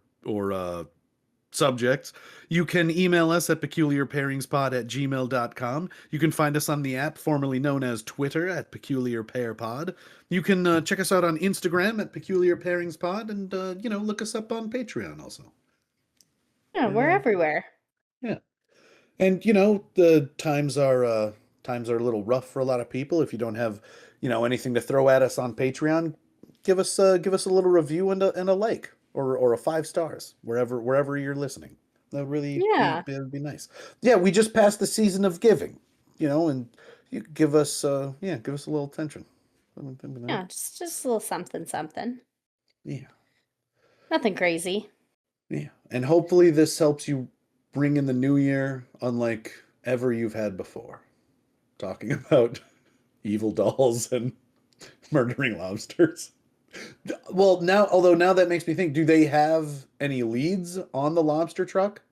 Speaker 1: subjects, you can email us at peculiarpairingspod@gmail.com. You can find us on the app formerly known as Twitter at peculiarpairpod. You can check us out on Instagram at peculiarpairingspod, and look us up on Patreon also.
Speaker 2: Yeah, we're everywhere.
Speaker 1: Yeah. And the times are a little rough for a lot of people. If you don't have, anything to throw at us on Patreon, give us a little review and a like or a 5 stars wherever you're listening. That would really
Speaker 2: Yeah.
Speaker 1: be nice. Yeah, we just passed the season of giving, and you give us give us a little attention.
Speaker 2: Yeah, just a little something something.
Speaker 1: Yeah.
Speaker 2: Nothing crazy.
Speaker 1: Yeah. And hopefully this helps you bring in the new year unlike ever you've had before. Talking about evil dolls and murdering lobsters. Well, now that makes me think, do they have any leads on the lobster truck?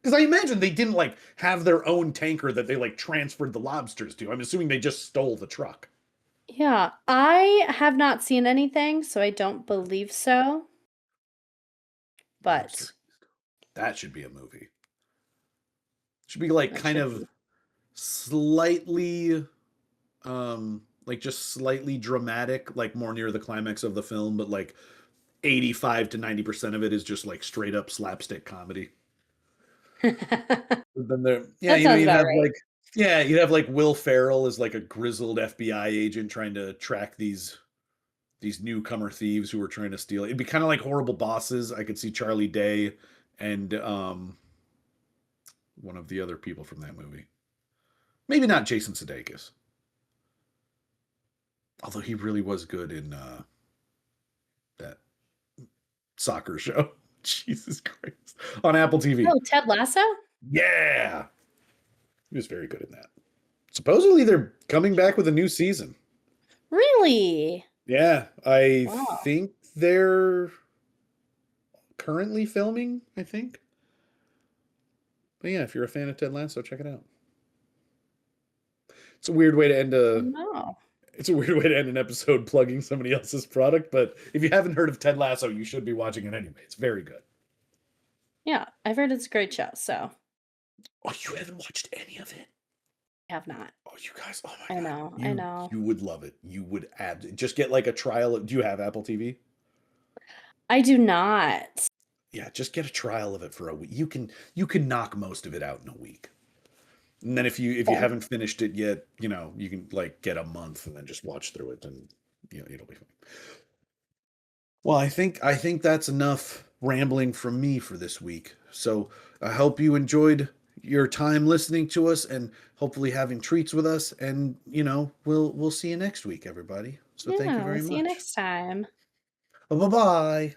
Speaker 1: Because I imagine they didn't like have their own tanker that they like transferred the lobsters to. I'm assuming they just stole the truck.
Speaker 2: Yeah, I have not seen anything, so I don't believe so.
Speaker 1: Lobster.
Speaker 2: But
Speaker 1: That should be a movie. Should be like
Speaker 2: that
Speaker 1: kind
Speaker 2: should
Speaker 1: of
Speaker 2: be.
Speaker 1: slightly like just slightly dramatic, like more near the climax of the film, but like 85 to 90% of it is just like straight up slapstick comedy. But then there, yeah,
Speaker 2: That sounds
Speaker 1: you'd
Speaker 2: about
Speaker 1: have
Speaker 2: right.
Speaker 1: like, yeah, you'd have like Will Ferrell as like a grizzled FBI agent trying to track these newcomer thieves who were trying to steal. It'd be kind of like Horrible Bosses. I could see Charlie Day and one of the other people from that movie. Maybe not Jason Sudeikis, although he really was good in that soccer show. Jesus Christ, on Apple TV.
Speaker 2: Oh, Ted Lasso?
Speaker 1: Yeah, he was very good in that. Supposedly they're coming back with a new season.
Speaker 2: Really?
Speaker 1: Yeah, I
Speaker 2: Wow.
Speaker 1: think they're currently filming, I think. But yeah, if you're a fan of Ted Lasso, check it out. It's a weird way to end
Speaker 2: Oh,
Speaker 1: a
Speaker 2: no.
Speaker 1: it's a weird way to end an episode plugging somebody else's product, but if you haven't heard of Ted Lasso, you should be watching it anyway. It's very good.
Speaker 2: Yeah, I've heard it's a great show, so
Speaker 1: Oh, you haven't watched any of it?
Speaker 2: I have not.
Speaker 1: Oh, you guys, oh my
Speaker 2: I
Speaker 1: God.
Speaker 2: know, I
Speaker 1: You
Speaker 2: know.
Speaker 1: you would love it. You would just get like a trial. Do you have Apple TV?
Speaker 2: I do not.
Speaker 1: Yeah, just get a trial of it for a week. You can knock most of it out in a week. And then if you
Speaker 2: Okay.
Speaker 1: haven't finished it yet, you can like get a month and then just watch through it and it'll be fine. Well, I think that's enough rambling from me for this week. So I hope you enjoyed your time listening to us and hopefully having treats with us. And we'll see you next week, everybody. So thank you
Speaker 2: Yeah, we'll
Speaker 1: very
Speaker 2: see you
Speaker 1: much.
Speaker 2: next time.
Speaker 1: Bye bye.